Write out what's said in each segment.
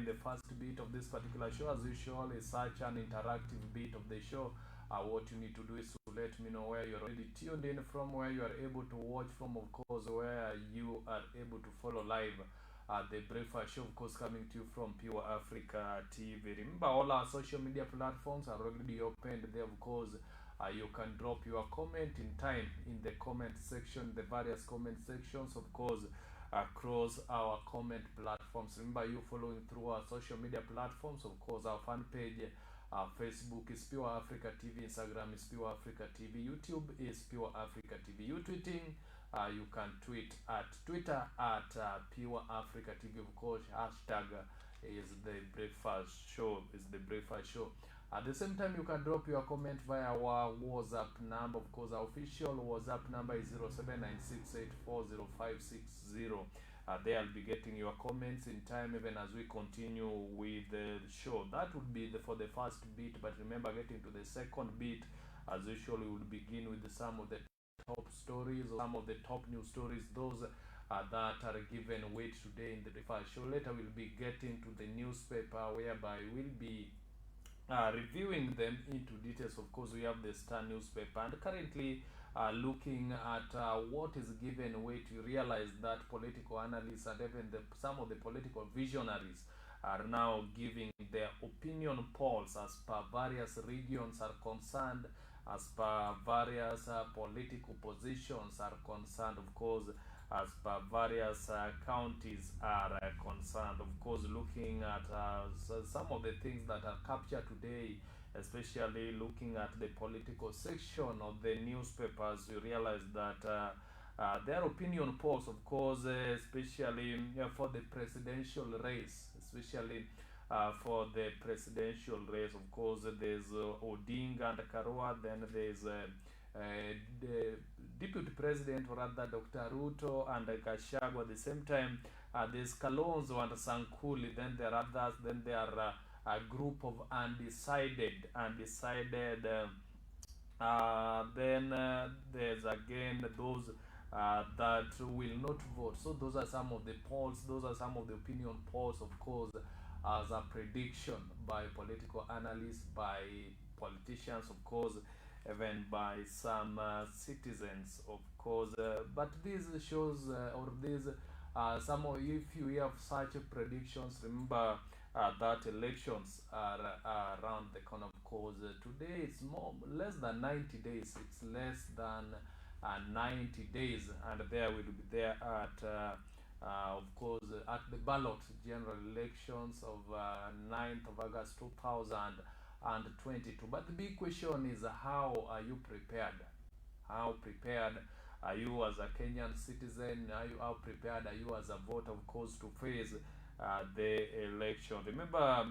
in the first bit of this particular show, as usual, is such an interactive bit of the show. What you need to do is to let me know where you're already tuned in from, where you are able to watch from, of course, where you are able to follow live the breakfast show, of course, coming to you from Pure Africa TV. Remember, all our social media platforms are already opened there, of course. You can drop your comment in time in the comment section, the various comment sections, of course, across our comment platforms. Remember, you following through our social media platforms, of course, our fan page, Facebook is Pure Africa TV, Instagram is Pure Africa TV, YouTube is Pure Africa TV. You tweeting, you can tweet at Twitter at Pure Africa TV, of course. Hashtag is the breakfast show. At the same time, you can drop your comment via our WhatsApp number. Of course, our official WhatsApp number is 0796840560. There I'll be getting your comments in time, even as we continue with the show. That would be for the first bit, but remember, getting to the second bit, as usual, we will begin with some of the top stories, or some of the top news stories, those that are given weight today in the breakfast show. Later, we'll be getting to the newspaper, whereby we'll be reviewing them into details. Of course, we have the Star newspaper, and currently looking at what is given weight. We realize that political analysts and even some of the political visionaries are now giving their opinion polls as per various regions are concerned, as per various political positions are concerned, of course, as per various counties are concerned. Of course, looking at some of the things that are captured today, especially looking at the political section of the newspapers, you realize that their opinion polls, of course, especially for the presidential race, of course, there's Odinga and Karua, then there's the Deputy President, or rather Dr. Ruto and Gachagua. At the same time, there's Kalonzo and Sankuli, then there are others, then there are a group of undecided, then there's again those that will not vote. So those are some of the polls, those are some of the opinion polls, of course, as a prediction by political analysts, by politicians, of course, even by some citizens, of course. But this shows, some of, if you have such predictions, remember that elections are around the corner, of course. Today it's less than 90 days. It's less than 90 days, and there will be there at of course, at the ballot general elections of 9th of August 2022. But the big question is, how are you prepared? How prepared are you as a Kenyan citizen? How prepared are you as a voter, of course, to face the election? Remember,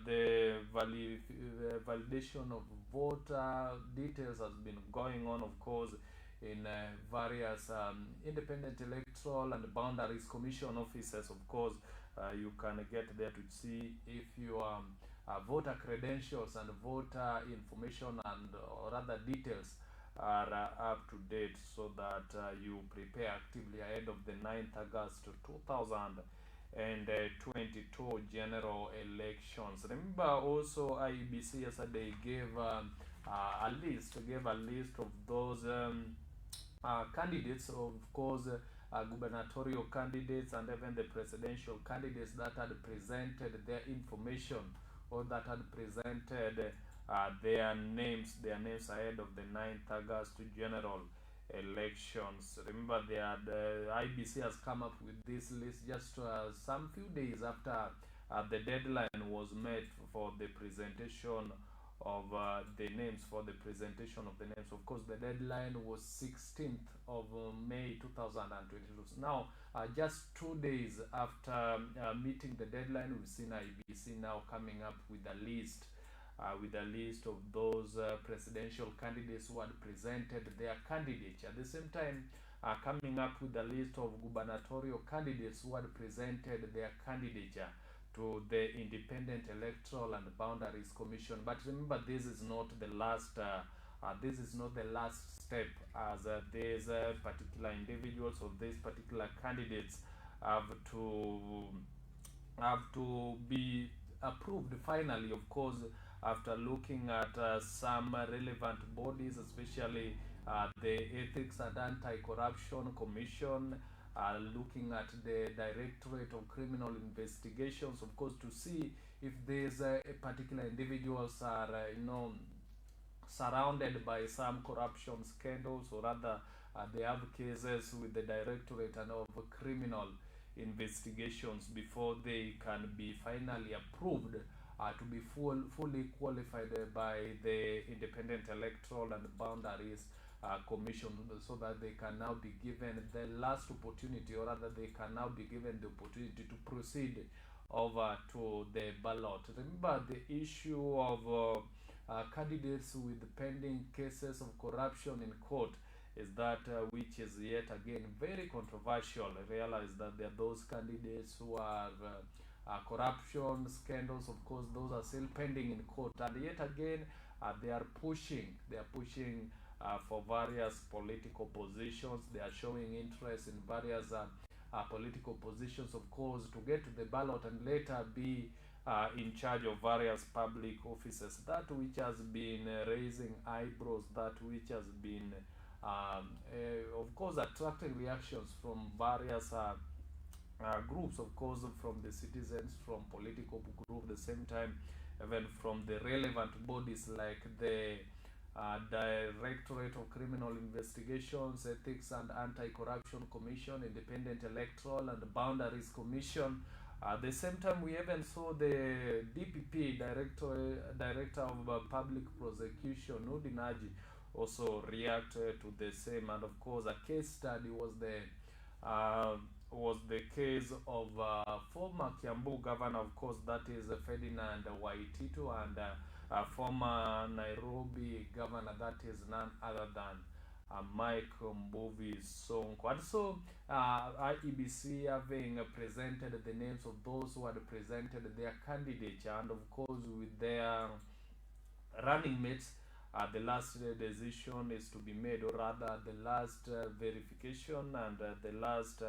the validation of voter details has been going on, of course, in various independent electoral and boundaries commission offices. Of course, you can get there to see if your voter credentials and voter information and or other details are up to date, so that you prepare actively ahead of the 9th August 2022 general elections. Remember also, IEBC yesterday gave a list of those candidates, of course, gubernatorial candidates and even the presidential candidates that had presented their information, or that had presented their names ahead of the 9th August general elections. Remember, IBC has come up with this list just some few days after the deadline was met for the presentation of the names. Of course, the deadline was 16th of May 2022. Now, just 2 days after meeting the deadline, we've seen IBC now coming up with a list of those presidential candidates who had presented their candidature. At the same time, coming up with a list of gubernatorial candidates who had presented their candidature to the Independent Electoral and Boundaries Commission. But remember, this is not the last step, as these particular individuals or these particular candidates have to have to be approved finally, of course, after looking at some relevant bodies, especially the Ethics and Anti-Corruption Commission, looking at the Directorate of Criminal Investigations, of course, to see if these particular individuals are, surrounded by some corruption scandals, or rather they have cases with the Directorate and of Criminal Investigations before they can be finally approved to be fully qualified by the Independent Electoral and Boundaries Commission, so that they can now be given the last opportunity, or rather they can now be given the opportunity to proceed over to the ballot. Remember the issue of candidates with pending cases of corruption in court is that which is yet again very controversial. I realize that there are those candidates who are corruption scandals, of course, those are still pending in court, and yet again they are pushing for various political positions. They are showing interest in various political positions, of course, to get to the ballot and later be in charge of various public offices. That which has been raising eyebrows, that which has been, of course, attracting reactions from various groups, of course, from the citizens, from political groups, the same time, even from the relevant bodies like the Directorate of Criminal Investigations, Ethics and Anti-Corruption Commission, Independent Electoral and Boundaries Commission. At the same time, we even saw the DPP, Director of Public Prosecution, Udinaji, also react to the same. And of course, a case study was the case of former Kiambu governor, of course, that is Ferdinand Waititu, and former Nairobi governor, that is none other than Mike Mbuvi Sonko. And so IEBC having presented the names of those who had presented their candidature, and of course with their running mates, the last decision is to be made, or rather the last verification and the last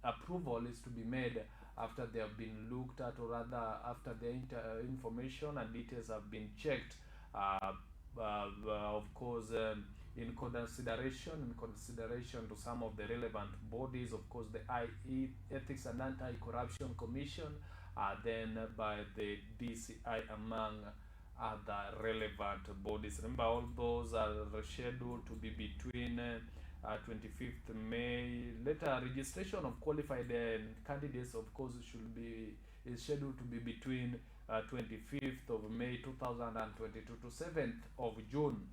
approval is to be made after they have been looked at, or rather after the information and details have been checked, of course, in consideration to some of the relevant bodies, of course the Ethics and Anti-Corruption Commission, then by the DCI, among other relevant bodies. Remember, all those are scheduled to be between 25th May. Later, registration of qualified candidates, of course, is scheduled to be between 25th of May 2022 to 7th of June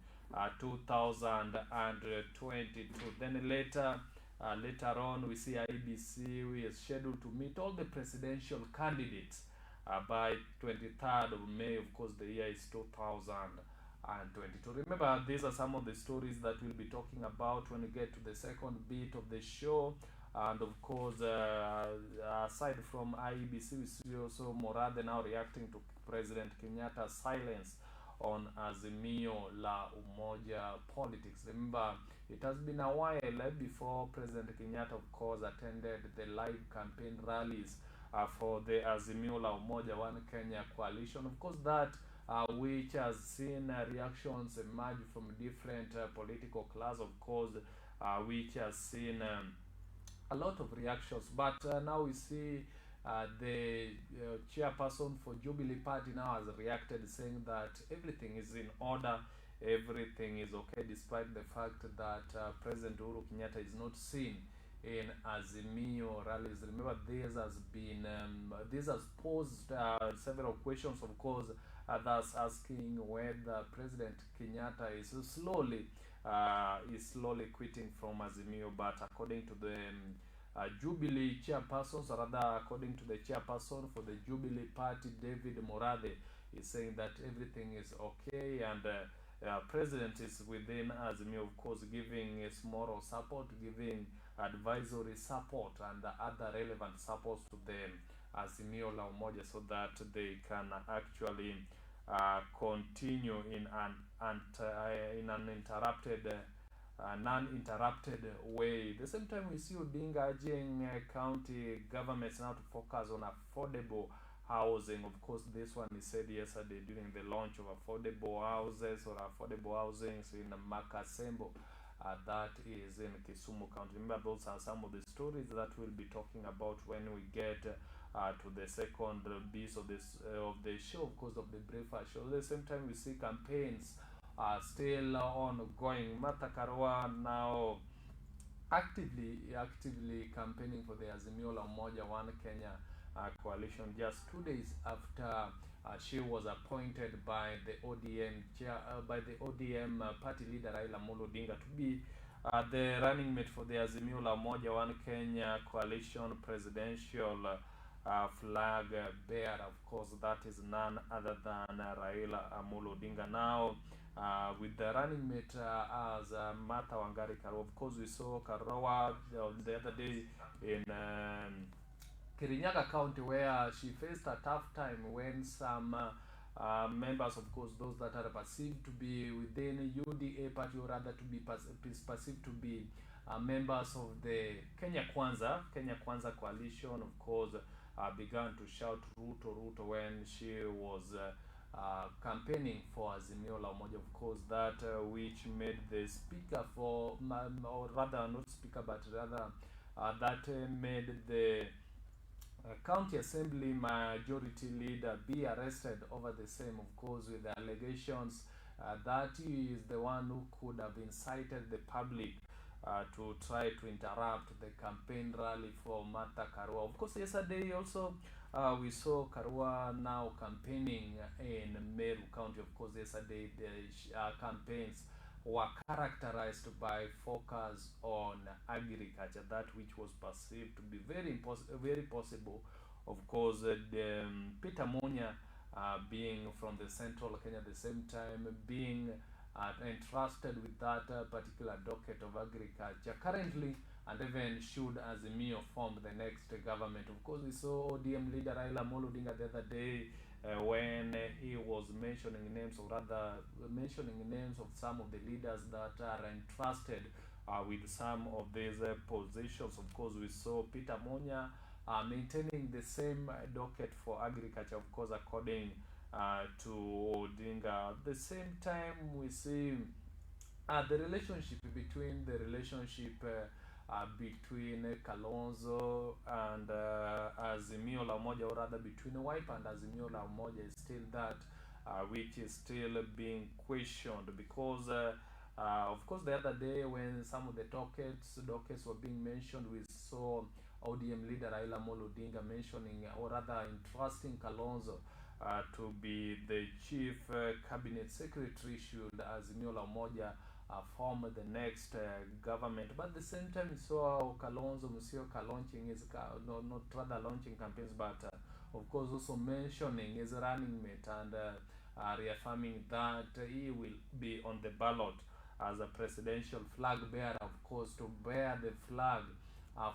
2022. Then later on, we see IBC is scheduled to meet all the presidential candidates by 23rd of May. Of course, the year is 2022. Remember, these are some of the stories that we'll be talking about when we get to the second bit of the show. And of course, aside from IEBC, we see also Morade now reacting to President Kenyatta's silence on Azimio la Umoja politics. Remember, it has been a while before President Kenyatta, of course, attended the live campaign rallies for the Azimio la Umoja One Kenya coalition. Of course, that which has seen reactions emerge from different political class, of course, which has seen a lot of reactions. But now we see the chairperson for Jubilee Party now has reacted, saying that everything is in order, everything is okay, despite the fact that President Uhuru Kenyatta is not seen in Azimio rallies. Remember, this has posed several questions, of course, thus asking whether President Kenyatta is slowly quitting from Azimio. But according to the Jubilee chairpersons, or rather according to the chairperson for the Jubilee Party, David Morade, is saying that everything is okay, and President is within Azimio, of course, giving his moral support, giving advisory support and other relevant supports to the Azimio la Umoja, so that they can actually continue in an uninterrupted non-interrupted way. At the same time, we see Odinga urging county governments now to focus on affordable housing. Of course, this one he said yesterday during the launch of affordable houses or affordable housings in Makasembo. That is in Kisumu County. Remember, those are some of the stories that we'll be talking about when we get to the second piece of this of the show, of course, of the breakfast show. At the same time, we see campaigns still ongoing. Martha Karua now actively campaigning for the Azimio la Umoja One Kenya coalition, just 2 days after she was appointed by the ODM party leader Raila Amolo Odinga to be the running mate for the Azimio la Umoja One Kenya coalition presidential flag bearer. Of course, that is none other than Raila Amolo Odinga. Now, with the running mate as Martha Wangari Karua. Of course, we saw Karua the other day in Kirinyaga County, where she faced a tough time when some members, of course, those that are perceived to be within UDA party, or rather to be perceived to be members of the Kenya Kwanza coalition, of course, began to shout Ruto when she was campaigning for Azimio la Umoja, of course, that which made the speaker for, or rather not speaker, but rather that made the county assembly majority leader be arrested over the same, of course, with the allegations that he is the one who could have incited the public to try to interrupt the campaign rally for Martha Karua. Of course, yesterday also we saw Karua now campaigning in Meru County. Of course, yesterday the campaigns were characterized by focus on agriculture, that which was perceived to be very possible. Of course, Peter Munya being from the central Kenya, at the same time being entrusted with that particular docket of agriculture currently, and even should Azimio form the next government. Of course, we saw ODM leader Raila Amolo Odinga the other day when he was mentioning names, or rather mentioning names of some of the leaders that are entrusted with some of these positions. Of course, we saw Peter Munya maintaining the same docket for agriculture, of course, according to Odinga. At the same time, we see the relationship between Kalonzo and Azimio la Umoja, or rather between Wiper and Azimio la Umoja, is still that which is still being questioned, because of course the other day when some of the dockets were being mentioned, we saw ODM leader Raila Amolo Odinga mentioning, or rather entrusting Kalonzo to be the chief cabinet secretary should Azimio la Umoja form the next government. But at the same time, we saw Kalonzo Musyoka launching his launching campaigns, but of course also mentioning his running mate and reaffirming that he will be on the ballot as a presidential flag bearer, of course, to bear the flag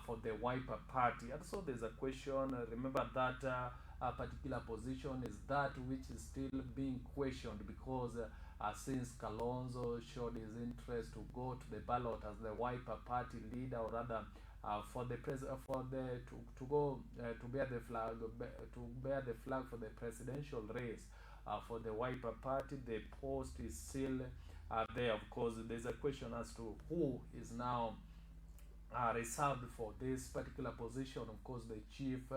for the Wiper party. And so there's a question, remember that a particular position is that which is still being questioned, because since Kalonzo showed his interest to go to the ballot as the Wiper party leader, or rather to bear the flag for the presidential race for the Wiper party, the post is still there. Of course, there's a question as to who is now reserved for this particular position. Of course, the chief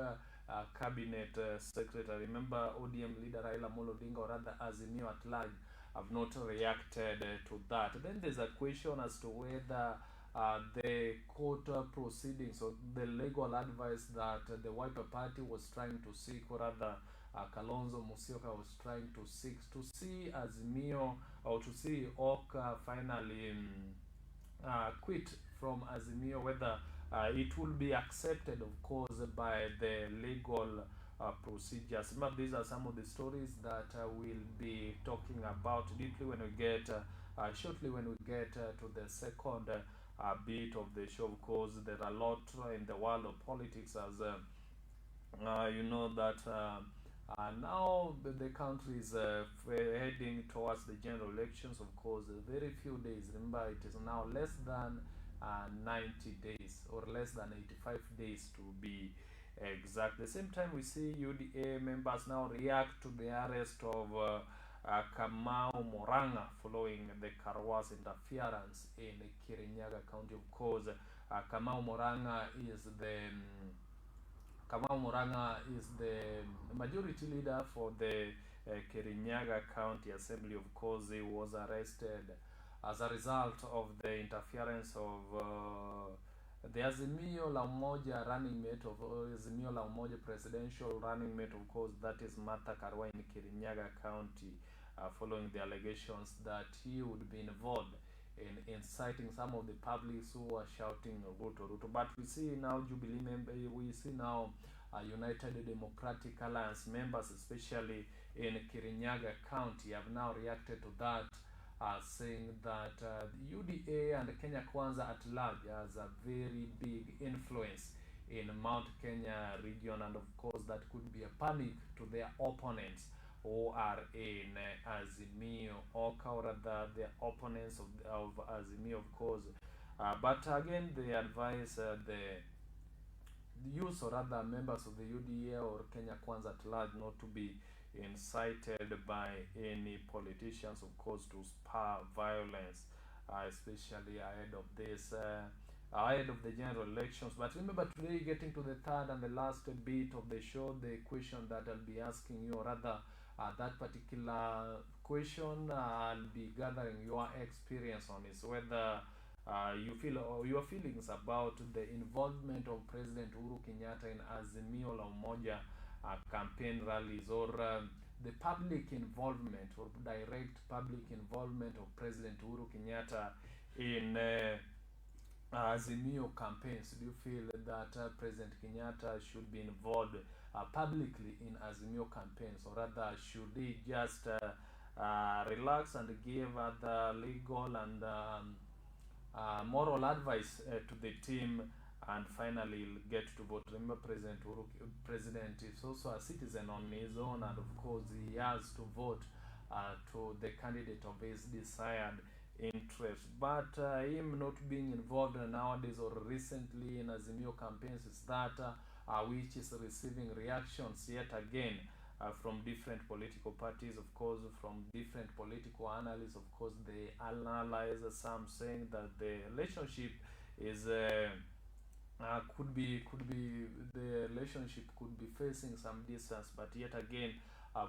cabinet secretary. Remember, ODM leader Raila Amolo Odinga, or rather Azimio at large, have not reacted to that. Then there's a question as to whether the court proceedings, or the legal advice that the Wiper party was trying to seek, or rather Kalonzo Musyoka was trying to seek, to see Azimio, or to see Oka finally quit from Azimio, whether it will be accepted, of course, by the legal procedures. But these are some of the stories that we'll be talking about deeply when we get shortly when we get to the second bit of the show. Of course, there are a lot in the world of politics, as you know that Now the country is heading towards the general elections, of course, very few days. Remember, it is now less than 90 days or less than 85 days to be exact. At the same time, we see UDA members now react to the arrest of Kamau Moranga following the Karwas interference in Kirinyaga County. Of course, Kamau Moranga is the majority leader for the Kirinyaga County Assembly. Of course, he was arrested as a result of the interference of the Azimio la Umoja running mate of Azimio la Umoja presidential running mate, of course, that is Martha Karua in Kirinyaga County, following the allegations that he would be involved in inciting some of the publics who were shouting Ruto Ruto. But we see now Jubilee we see now United Democratic Alliance members, especially in Kirinyaga County, have now reacted to that, saying that the UDA and Kenya Kwanza at large has a very big influence in Mount Kenya region, and of course that could be a panic to their opponents who are in Azimio, or rather the opponents of Azimio, of course. But again, they advise the youth, or rather members of the UDA or Kenya Kwanza at large, not to be incited by any politicians, of course, to spur violence, especially ahead of this. Ahead of the general elections. But remember, today, getting to the third and the last bit of the show, the question that I'll be asking you, or rather that particular question, I'll be gathering your experience on, is whether you feel, or your feelings about the involvement of President Uhuru Kenyatta in Azimio la Umoja campaign rallies, or the public involvement or direct public involvement of President Uhuru Kenyatta in Azimio campaigns. Do you feel that President Kenyatta should be involved publicly in Azimio campaigns, or rather should he just relax and give the legal and moral advice to the team and finally get to vote? Remember, President is also a citizen on his own, and of course he has to vote to the candidate of his desired interest. But him not being involved nowadays or recently in Azimio campaigns is that which is receiving reactions yet again from different political parties, of course, from different political analysts. Of course, they analyze some saying that the relationship is could be the relationship could be facing some distance. But yet again,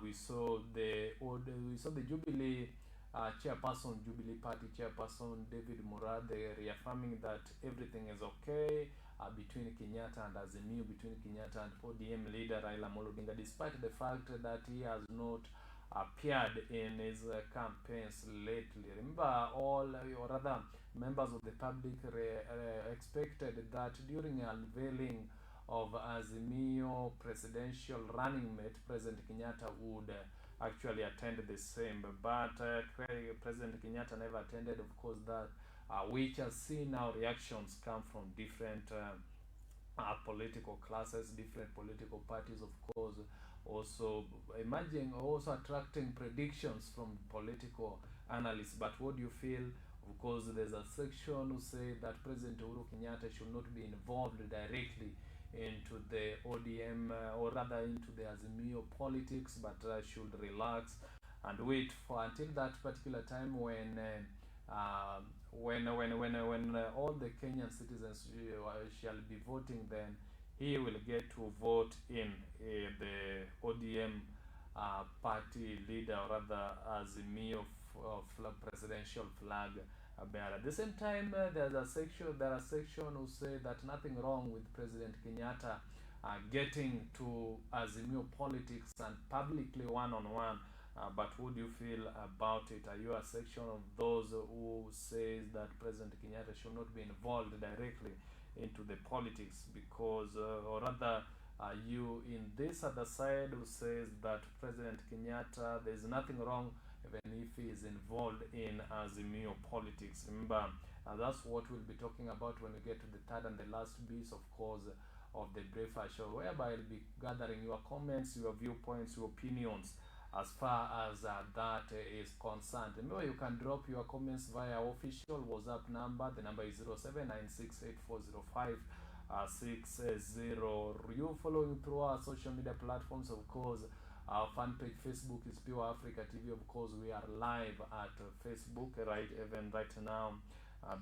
we saw the Jubilee chairperson, Jubilee Party chairperson David Murade reaffirming that everything is okay between Kenyatta and Azimio, between Kenyatta and ODM leader Raila Amolo Odinga, despite the fact that he has not appeared in his campaigns lately. Remember, all, or rather, members of the public expected that during unveiling of Azimio presidential running mate, President Kenyatta would actually attend the same. But President Kenyatta never attended, of course, that which has seen now reactions come from different political classes, different political parties, of course, also attracting predictions from political analysts. But what do you feel? Of course, there's a section who say that President Uhuru Kenyatta should not be involved directly into the ODM, or rather into the Azimio politics, but should relax and wait for until that particular time when all the Kenyan citizens shall be voting. Then he will get to vote in the ODM party leader, or rather Azimio presidential flag bearer. At the same time, there are section who say that nothing wrong with President Kenyatta getting to Azimio politics and publicly one-on-one. But what do you feel about it? Are you a section of those who says that President Kenyatta should not be involved directly into the politics, because, or rather, you in this other side who says that President Kenyatta, there is nothing wrong even if he is involved in Azimio politics? Remember, that's what we'll be talking about when we get to the third and the last piece, of course, of the breakfast show, whereby I'll be gathering your comments, your viewpoints, your opinions as far as that is concerned. Remember, you can drop your comments via official WhatsApp number. The number is 0796840560. You following through our social media platforms, of course. Our fan page Facebook is Pure Africa TV. Of course, we are live at Facebook even right now.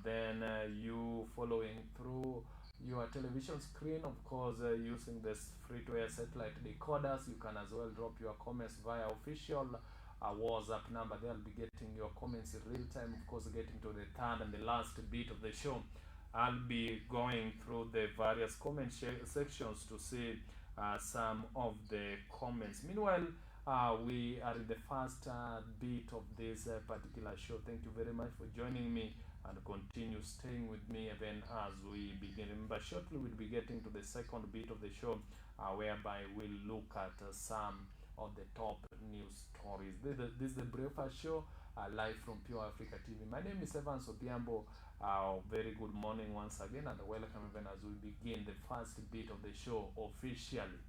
Then you following through your television screen, of course, using this free-to-air satellite decoders. You can as well drop your comments via official WhatsApp number. They'll be getting your comments in real time. Of course, getting to the third and the last bit of the show, I'll be going through the various comment sections to see some of the comments. Meanwhile, we are in the first bit of this particular show. Thank you very much for joining me, and continue staying with me even as we begin. Remember, shortly we'll be getting to the second bit of the show, whereby we'll look at some of the top news stories. This is the Breakfast Show, live from Pure Africa TV. My name is Odhiambo. Very good morning once again, and welcome even as we begin the first bit of the show officially.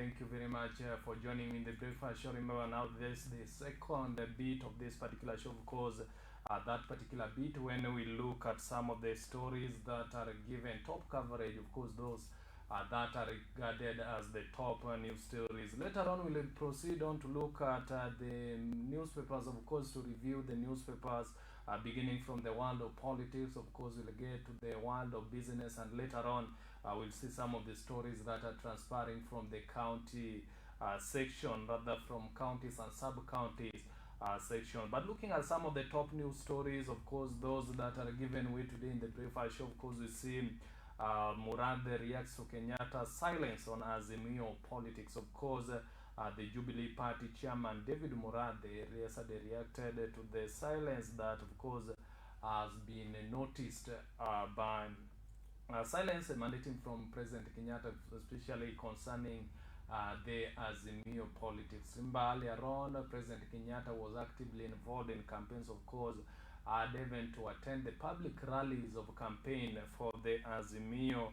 Thank you very much for joining me in the breakfast show. Remember now, this the second bit of this particular show, of course. That particular bit, when we look at some of the stories that are given top coverage, of course, those that are regarded as the top news stories. Later on, we'll proceed on to look at the newspapers, of course, to review the newspapers. Beginning from the world of politics, of course, we'll get to the world of business, and later on, we'll see some of the stories that are transpiring from the county section, rather from counties and sub-counties section. But looking at some of the top news stories, of course, those that are given away today in the breakfast show, of course, we see Murathe reacts to Kenyatta's silence on Azimio politics. Of course, the Jubilee Party chairman David Murathe yesterday reacted to the silence that, of course, has been noticed by silence emanating from President Kenyatta, especially concerning the Azimio politics. Remember, earlier on, President Kenyatta was actively involved in campaigns, of course, even to attend the public rallies of campaign for the Azimio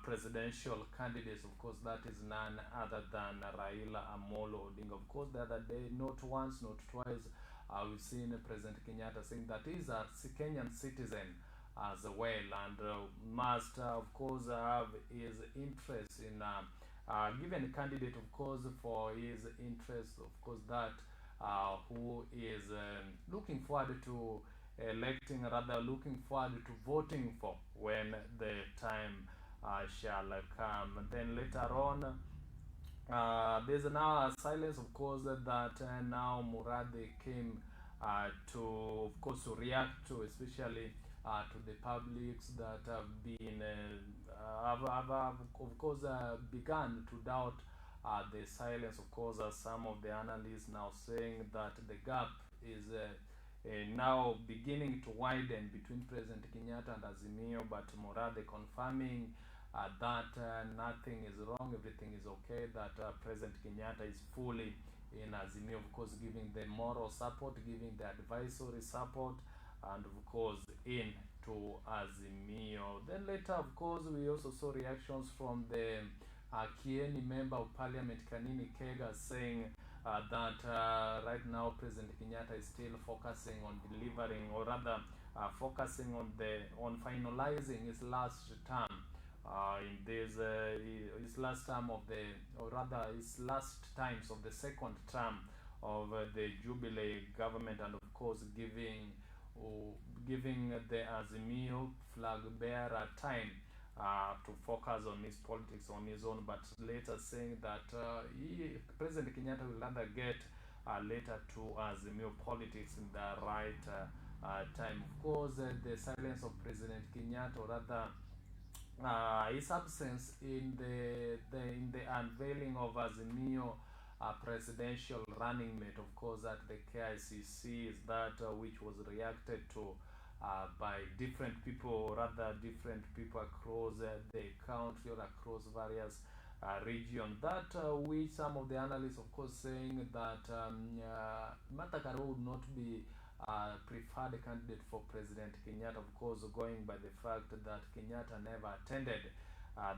presidential candidates. Of course, that is none other than Raila Amolo Odinga. Of course, the other day, not once, not twice, we've seen President Kenyatta saying that he's a Kenyan citizen as well, and must of course have his interest in given a candidate, of course, for his interest, of course, that who is looking forward to electing, rather looking forward to voting for when the time shall come. And then later on, there's now a silence, of course, that now Murathe came to, of course, to react to, especially to the publics that have been, of course, begun to doubt the silence. Of course, as some of the analysts now saying that the gap is now beginning to widen between President Kenyatta and Azimio, but Murathe confirming that nothing is wrong, everything is okay, that President Kenyatta is fully in Azimio, of course, giving the moral support, giving the advisory support, and of course in to Azimio. Then later, of course, we also saw reactions from the Kieni member of parliament Kanini Kega saying that right now President Kenyatta is still focusing on delivering, or rather focusing on finalizing his last term in this his last term of the, or rather his last times of the second term of the Jubilee government, and of course giving the Azimio flag bearer time to focus on his politics on his own, but later saying that President Kenyatta will rather get later to Azimio politics in the right time. Of course, the silence of President Kenyatta, or rather his absence in the unveiling of Azimio presidential running mate, of course, at the KICC, is that which was reacted to by different people, rather different people across the country or across various regions. That which some of the analysts, of course, saying that Martha Karua would not be preferred candidate for President Kenyatta, of course, going by the fact that Kenyatta never attended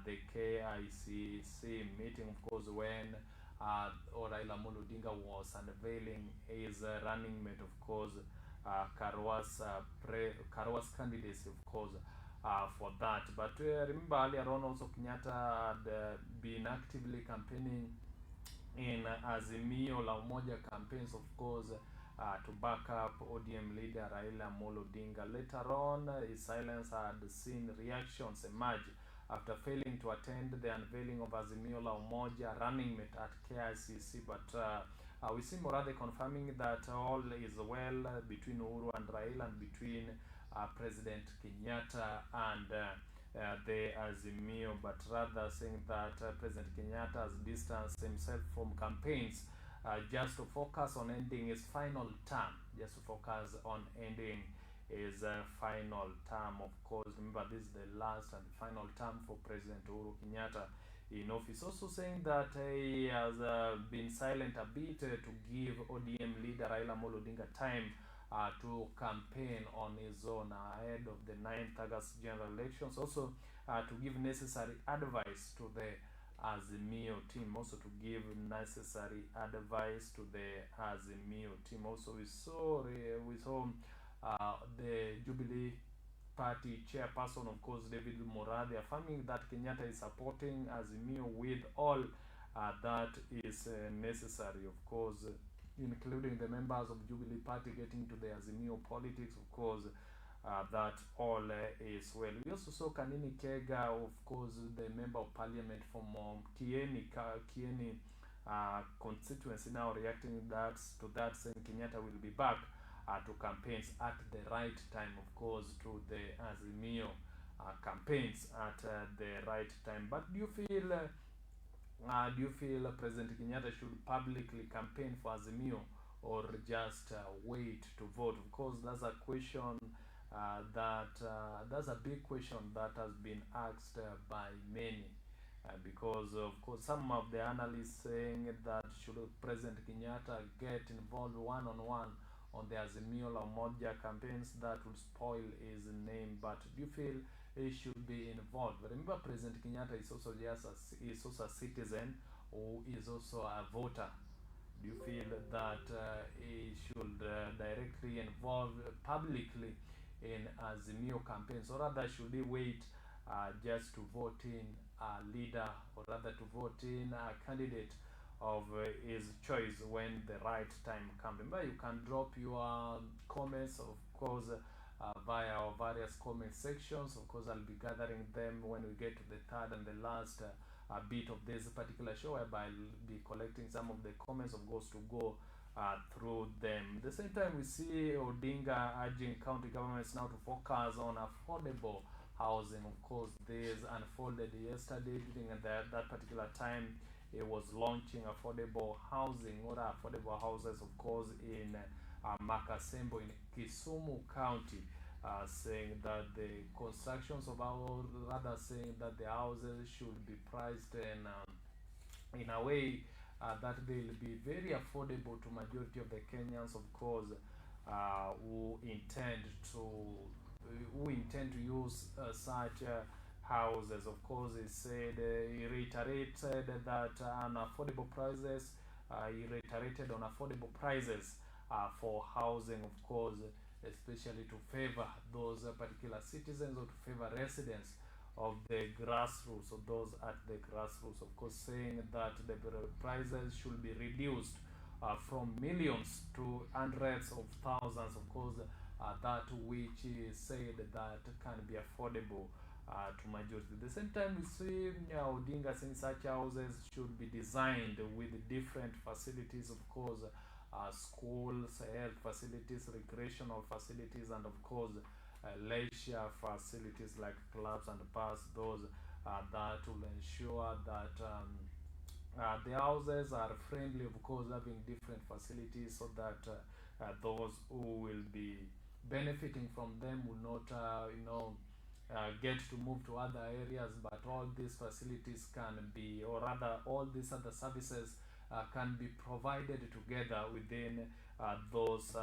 the KICC meeting, of course, when Raila Amolo Odinga was unveiling his running mate, of course, Karua's candidacy, of course, for that. But remember, earlier on also Kenyatta had been actively campaigning in Azimio La Umoja campaigns, of course, to back up ODM leader Raila Amolo Odinga. Later on, his silence had seen reactions emerge after failing to attend the unveiling of Azimio La Umoja running mate at KICC. But we see Murathe confirming that all is well between Uhuru and Raila, and between President Kenyatta and the Azimio, but rather saying that President Kenyatta has distanced himself from campaigns just to focus on ending his final term, final term. Of course, remember, this is the last and final term for President Uhuru Kenyatta in office. Also saying that he has been silent a bit to give ODM leader Raila Amolo Odinga time to campaign on his own ahead of the 9th August general elections. Also to give necessary advice to the Azimio team, also to give necessary advice to the Azimio team. Also, we saw the Jubilee Party chairperson, of course, David Morathi, affirming that Kenyatta is supporting Azimio with all that is necessary, of course, including the members of Jubilee Party getting to the Azimio politics, of course. That all is well. We also saw Kanini Kega, of course, the member of parliament from Kieni constituency, now reacting to that, saying Kenyatta will be back to campaigns at the right time, of course, to the Azimio campaigns at the right time. But do you feel President Kenyatta should publicly campaign for Azimio, or just wait to vote? Of course, that's a question that's a big question that has been asked by many, because of course some of the analysts saying that should President Kenyatta get involved one-on-one on the Azimio La Umoja campaigns, that would spoil his name. But do you feel he should be involved? Remember, President Kenyatta is also a citizen, who is also a voter. Do you feel that he should directly involve publicly in Azimio campaigns, or rather should he wait just to vote in a leader, or rather to vote in a candidate of his choice when the right time comes? Remember, you can drop your comments, of course, via our various comment sections. Of course, I'll be gathering them when we get to the third and the last bit of this particular show, whereby I'll be collecting some of the comments, of course, to go through them. At the same time, we see Odinga urging county governments now to focus on affordable housing. Of course, this unfolded yesterday during that particular time. It was launching affordable housing, or affordable houses, of course, in Makasembo in Kisumu County, saying that the constructions of our, rather saying that the houses should be priced in a way that they'll be very affordable to majority of the Kenyans, of course, who intend to use such houses. Of course, he reiterated that on affordable prices, he reiterated on affordable prices for housing, of course, especially to favor those particular citizens, or to favor residents of the grassroots, or those at the grassroots, of course, saying that the prices should be reduced from millions to hundreds of thousands, of course, that which is said that can be affordable to majority. At the same time, we see Odinga saying such houses should be designed with different facilities, of course, schools, health facilities, recreational facilities, and of course leisure facilities like clubs and bars, those that will ensure that the houses are friendly, of course, having different facilities, so that those who will be benefiting from them will not get to move to other areas, but all these facilities can be, or rather all these other services can be provided together within those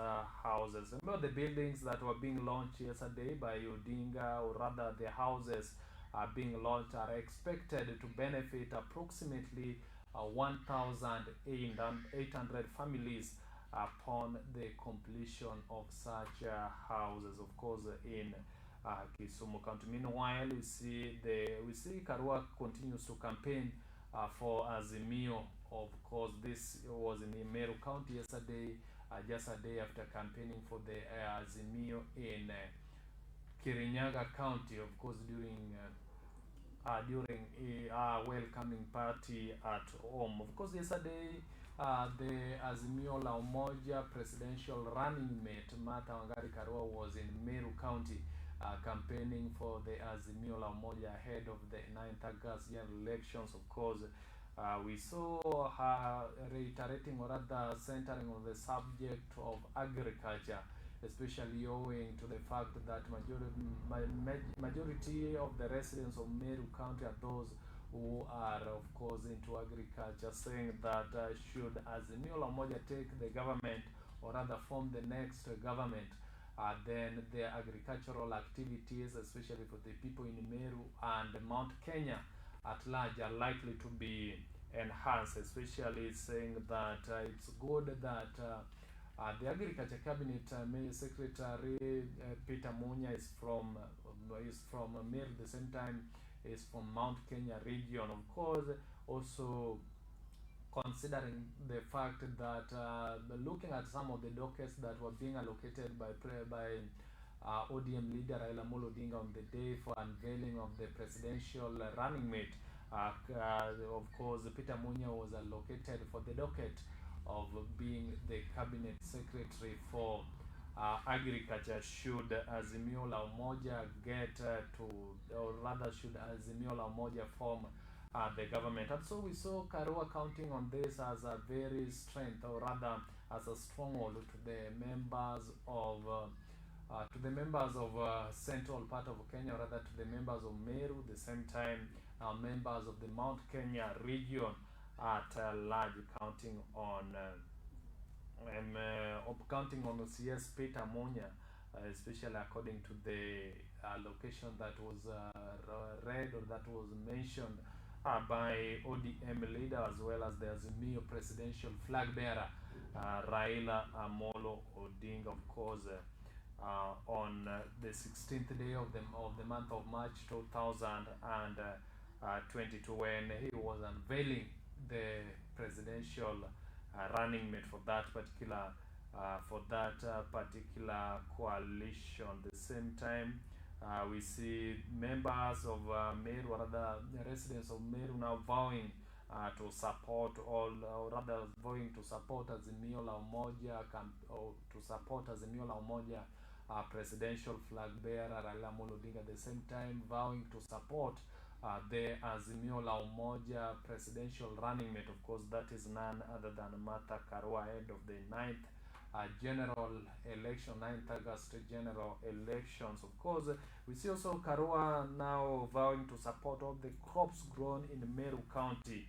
houses. Remember, the buildings that were being launched yesterday by Odinga, or rather the houses being launched, are expected to benefit approximately 1,800 families upon the completion of such houses, of course, in Kisumu County. Meanwhile, we see Karua continues to campaign for Azimio. Of course, this was in Meru County yesterday, just a day after campaigning for the Azimio in Kirinyaga County, of course, during a welcoming party at home. Of course, yesterday, the Azimio La Umoja presidential running mate Martha Wangari Karua was in Meru County campaigning for the Azimio La Umoja ahead of the 9th August general elections. Of course, we saw her reiterating, or rather centering on the subject of agriculture, especially owing to the fact that majority of the residents of Meru County are those who are, of course, into agriculture, saying that should Azimio La Umoja take the government, or rather form the next government, then the agricultural activities, especially for the people in Meru and Mount Kenya, at large are likely to be enhanced, especially saying that it's good that the Agriculture Cabinet Secretary Peter Munya is from Meru. At the same time, is from Mount Kenya region. Of course, also considering the fact that looking at some of the dockets that were being allocated by ODM leader Raila Amolo Odinga on the day for unveiling of the presidential running mate, of course, Peter Munya was allocated for the docket of being the cabinet secretary for agriculture. Should Azimio la Umoja get or rather should Azimio la Umoja form the government. And so we saw Karua counting on this as a very strength, or rather as a stronghold to the members of central part of Kenya, or rather to the members of Meru, the same time members of the Mount Kenya region at large, counting on CS Peter Munya, especially according to the location that was read or that was mentioned by ODM leader, as well as the Azimio presidential flag bearer Raila Amolo Odinga, of course, on the 16th day of the month of March 2022, when he was unveiling the presidential running mate for that particular coalition. The same time, we see members of Meru, or rather residents of Meru, now vowing to support or rather vowing to support Azimio la Umoja, or to support Azimio la Umoja presidential flag bearer Raila Amolo Odinga. At the same time, vowing to support the Azimio la Umoja presidential running mate. Of course, that is none other than Martha Karua, head of the 9th general election, 9th August general elections. Of course, we see also Karua now vowing to support all the crops grown in Meru County,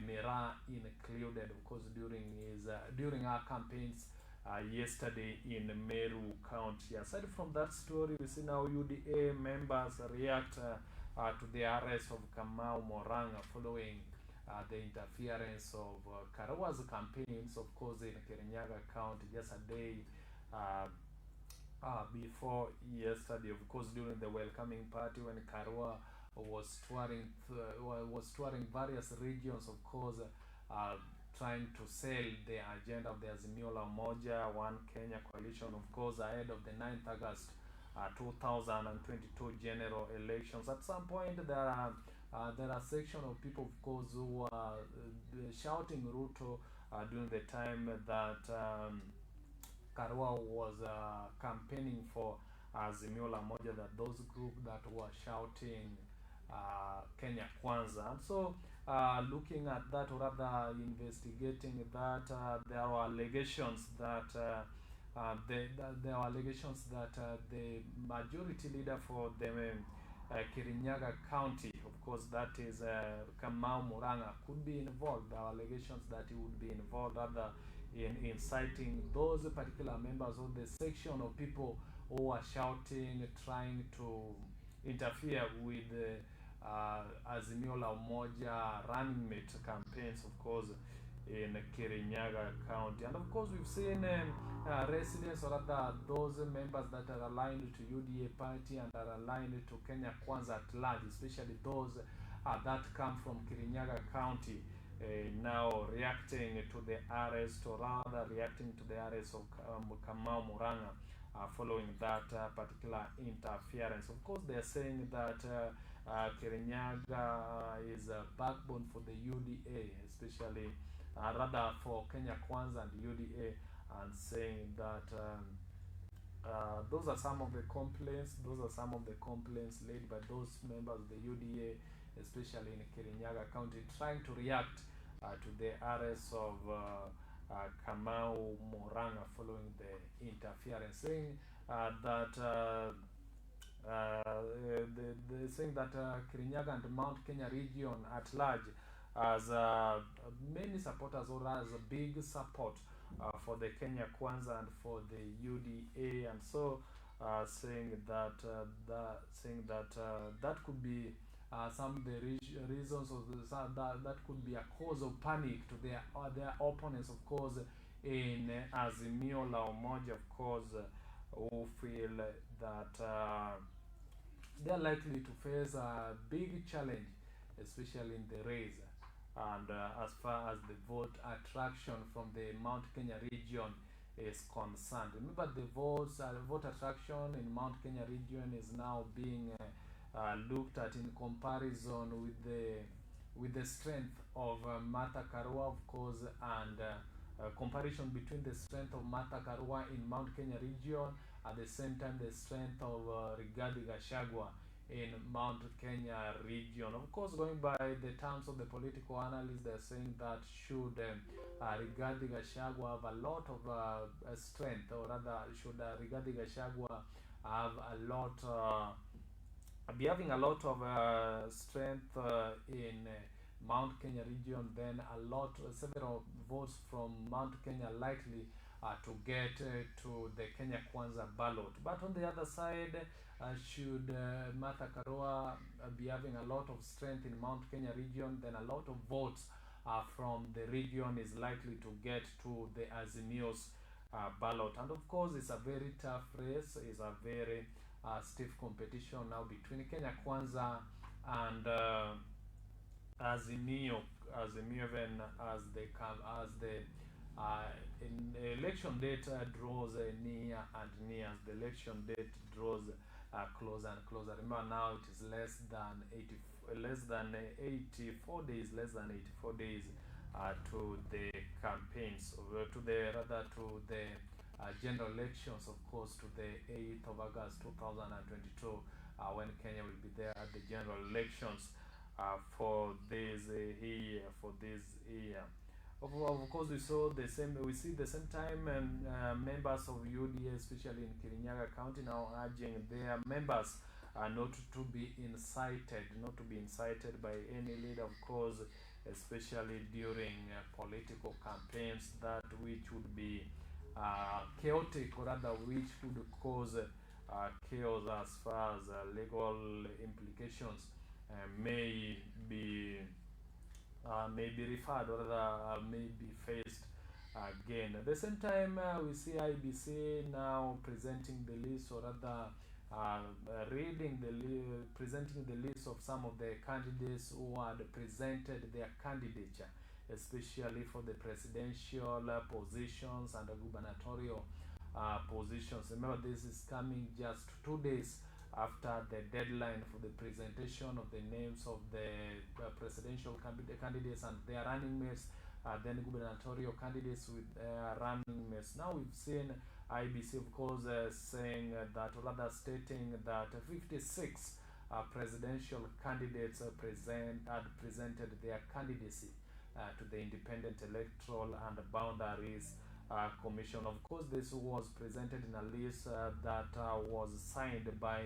Mira included, of course, during our campaigns yesterday in Meru County. Aside from that story, we see now UDA members react to the arrest of Kamau Moranga following the interference of Karua's campaigns, of course, in Kirinyaga County just a day before yesterday. Of course, during the welcoming party, when Karua was touring various regions, of course, trying to sell the agenda of the Azimio la Umoja One Kenya coalition, of course, ahead of the 9th August 2022 general elections. At some point, there are a section of people, of course, who are shouting Ruto during the time that Karua was campaigning for Azimio la Umoja, that those groups that were shouting Kenya Kwanza. And so looking at that, or rather investigating that, there are allegations that the majority leader for the Kirinyaga County, of course, that is Kamau Muranga, could be involved. There are allegations that he would be involved rather in inciting those particular members of the section of people who are shouting, trying to interfere with Azimio la Umoja running mate campaigns, of course, in Kirinyaga County. And of course, we've seen residents, or rather those members that are aligned to UDA party and are aligned to Kenya Kwanza at large, especially those that come from Kirinyaga County, now reacting to the arrest, or rather reacting to the arrest of Kamau Muranga following that particular interference. Of course, they are saying that Kirinyaga is a backbone for the UDA, especially rather for Kenya Kwanza and UDA, and saying that those are some of the complaints. Those are some of the complaints laid by those members of the UDA, especially in Kirinyaga County, trying to react to the arrest of Kamau Moranga following the interference, saying that saying that Kirinyaga and Mount Kenya region at large as many supporters, or as a big support for the Kenya Kwanza and for the UDA, and so saying that that could be some of the reasons of that could be a cause of panic to their opponents, of course, in Azimio la Umoja, of course, who feel that they are likely to face a big challenge, especially in the race. And as far as the vote attraction from the Mount Kenya region is concerned, remember the vote attraction in Mount Kenya region is now being looked at in comparison with the strength of Martha Karua, of course, and comparison between the strength of Martha Karua in Mount Kenya region, at the same time the strength of Rigathi Gachagua in Mount Kenya region. Of course, going by the terms of the political analysts, they're saying that should Rigathi Gachagua have a lot of strength, or rather, should Rigathi Gachagua have a lot, be having a lot of strength in Mount Kenya region, then several votes from Mount Kenya likely to get to the Kenya Kwanza ballot. But on the other side, should Martha Karua be having a lot of strength in Mount Kenya region, then a lot of votes from the region is likely to get to the Azimio's ballot. And of course, it's a very tough race. It's a very stiff competition now between Kenya Kwanza and Azimio, even as in the election date draws near and near. As the election date draws closer and closer. Remember, now it is less than 84 days to the campaigns, to the general elections, of course, to the 8th of August 2022, when Kenya will be there at the general elections for this year. Of course, we see the same time members of UDA, especially in Kirinyaga County, now urging their members not to be incited by any leader, of course, especially during political campaigns which would be chaotic, or rather which could cause chaos as far as legal implications may be referred, or rather may be faced again. At the same time, we see IBC now presenting the list, or rather presenting the list of some of the candidates who had presented their candidature, especially for the presidential positions and the gubernatorial positions. Remember, this is coming just 2 days after the deadline for the presentation of the names of the presidential candidates and their running mates, then gubernatorial candidates with running mates. Now we've seen IBC, of course, saying that, or rather stating that 56 presidential candidates had presented their candidacy to the Independent Electoral and Boundaries Commission. Of course, this was presented in a list that was signed by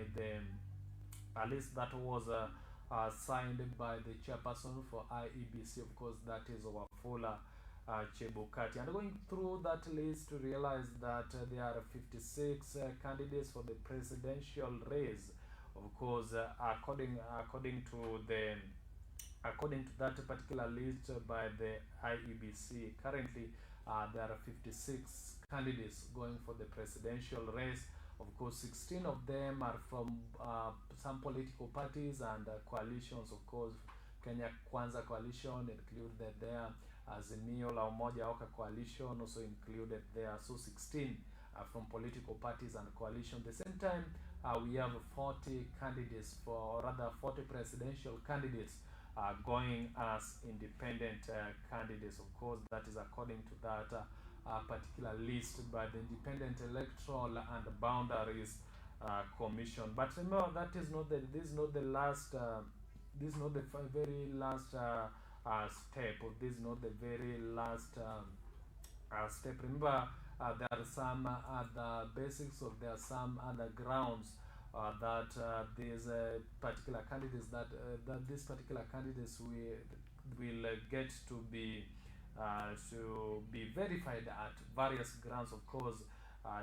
the chairperson for IEBC. Of course, that is Wafula Chebukati. And going through that list to realize that there are 56 candidates for the presidential race. Of course, according to that particular list by the IEBC, currently there are 56 candidates going for the presidential race. Of course, 16 of them are from some political parties and coalitions. Of course, Kenya Kwanza coalition included there, Azimio la Umoja Oka coalition also included there. So 16 from political parties and coalition. At the same time, we have 40 candidates, or rather 40 presidential candidates going as independent candidates. Of course, that is according to that particular list by the Independent Electoral and Boundaries Commission. But remember, this is not the last. This is not the very last step. Or this is not the very last step. Remember, there are some other basics, or there are some other grounds that these particular candidates will get to be verified at various grounds. Of course,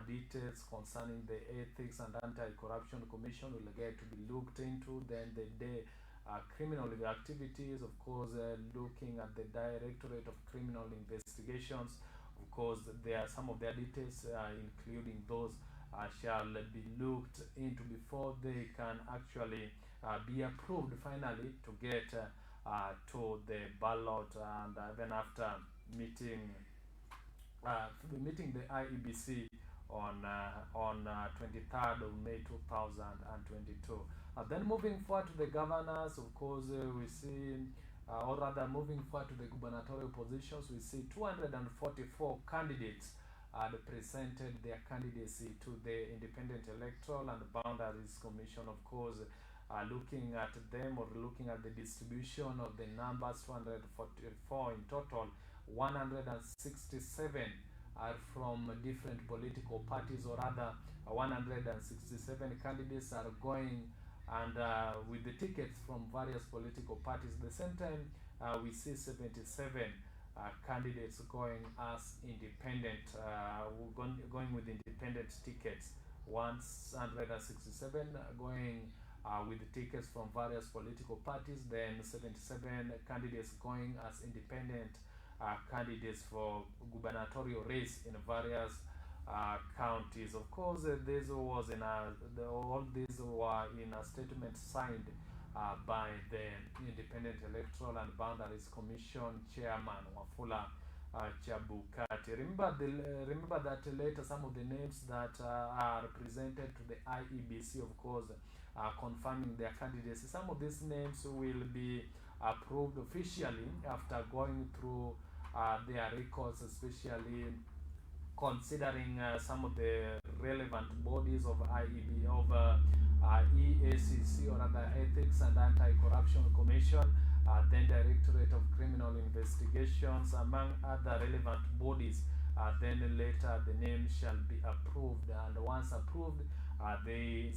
details concerning the Ethics and Anti-Corruption Commission will get to be looked into. Then the criminal activities, of course, looking at the Directorate of Criminal Investigations. Of course, there are some of their details, including those shall be looked into before they can actually be approved finally to get to the ballot, and even after meeting meeting the IEBC on 23rd of May 2022. Then moving forward to the governors, of course, we see, or rather moving forward to the gubernatorial positions, we see 244 candidates had presented their candidacy to the Independent Electoral and Boundaries Commission. Of course, looking at them, or looking at the distribution of the numbers, 244 in total, 167 are from different political parties, or rather 167 candidates are going and with the tickets from various political parties. At the same time, we see 77 candidates going as independent, going with independent tickets. 167 going with the tickets from various political parties, then 77 candidates going as independent candidates for gubernatorial race in various counties. Of course, this was in all these were in a statement signed by the Independent Electoral and Boundaries Commission Chairman Wafula Chabukati. Remember that later some of the names that are presented to the IEBC, of course, confirming their candidacy. Some of these names will be approved officially after going through their records, especially considering some of the relevant bodies of EACC, or other Ethics and Anti-Corruption Commission, then Directorate of Criminal Investigations, among other relevant bodies. Then later the name shall be approved, and once approved, the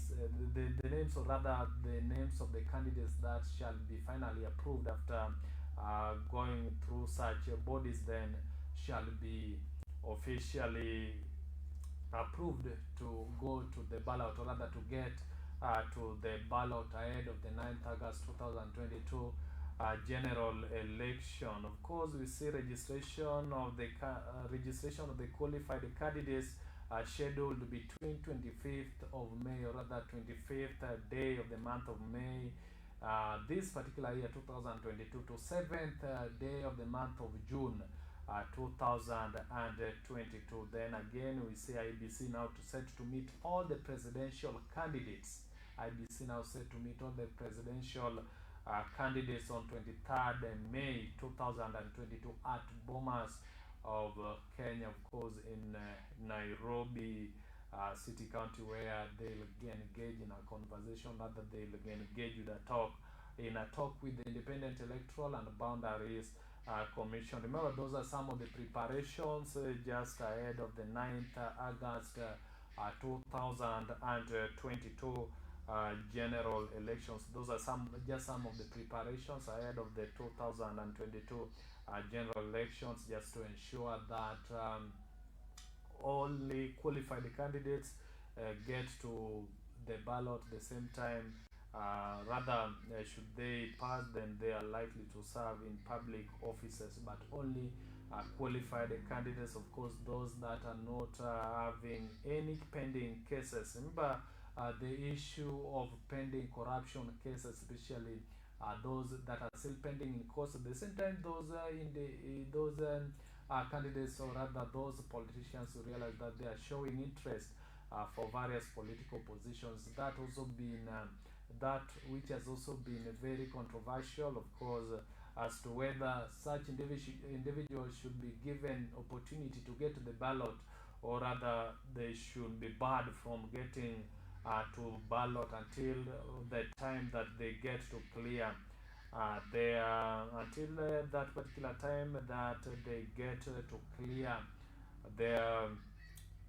names, or rather the names of the candidates that shall be finally approved after going through such bodies, then shall be officially approved to go to the ballot, or rather to get to the ballot ahead of the 9th August 2022 general election. Of course, we see registration of the qualified candidates scheduled between 25th of May, or rather 25th day of the month of May, this particular year 2022, to 7th day of the month of June 2022. Then again, we see IBC now set to meet all the presidential candidates. IBC now set to meet all the presidential candidates on 23rd May 2022 at Bomas of Kenya, of course, in Nairobi City County, where they'll engage in a conversation, rather they'll engage with a talk with the Independent Electoral and Boundaries Commission. Remember, those are some of the preparations just ahead of the 9th August 2022 general elections. Those are some of the preparations ahead of the 2022 general elections, just to ensure that only qualified candidates get to the ballot at the same time. Should they pass, then they are likely to serve in public offices, but only qualified candidates, of course, those that are not having any pending cases. Remember, the issue of pending corruption cases, especially those that are still pending in courts. At the same time, those candidates, or rather those politicians, who realize that they are showing interest for various political positions, that which has also been very controversial, of course, as to whether such individuals should be given opportunity to get to the ballot, or rather they should be barred from getting to ballot until the time that they get to clear until that particular time that they get to clear their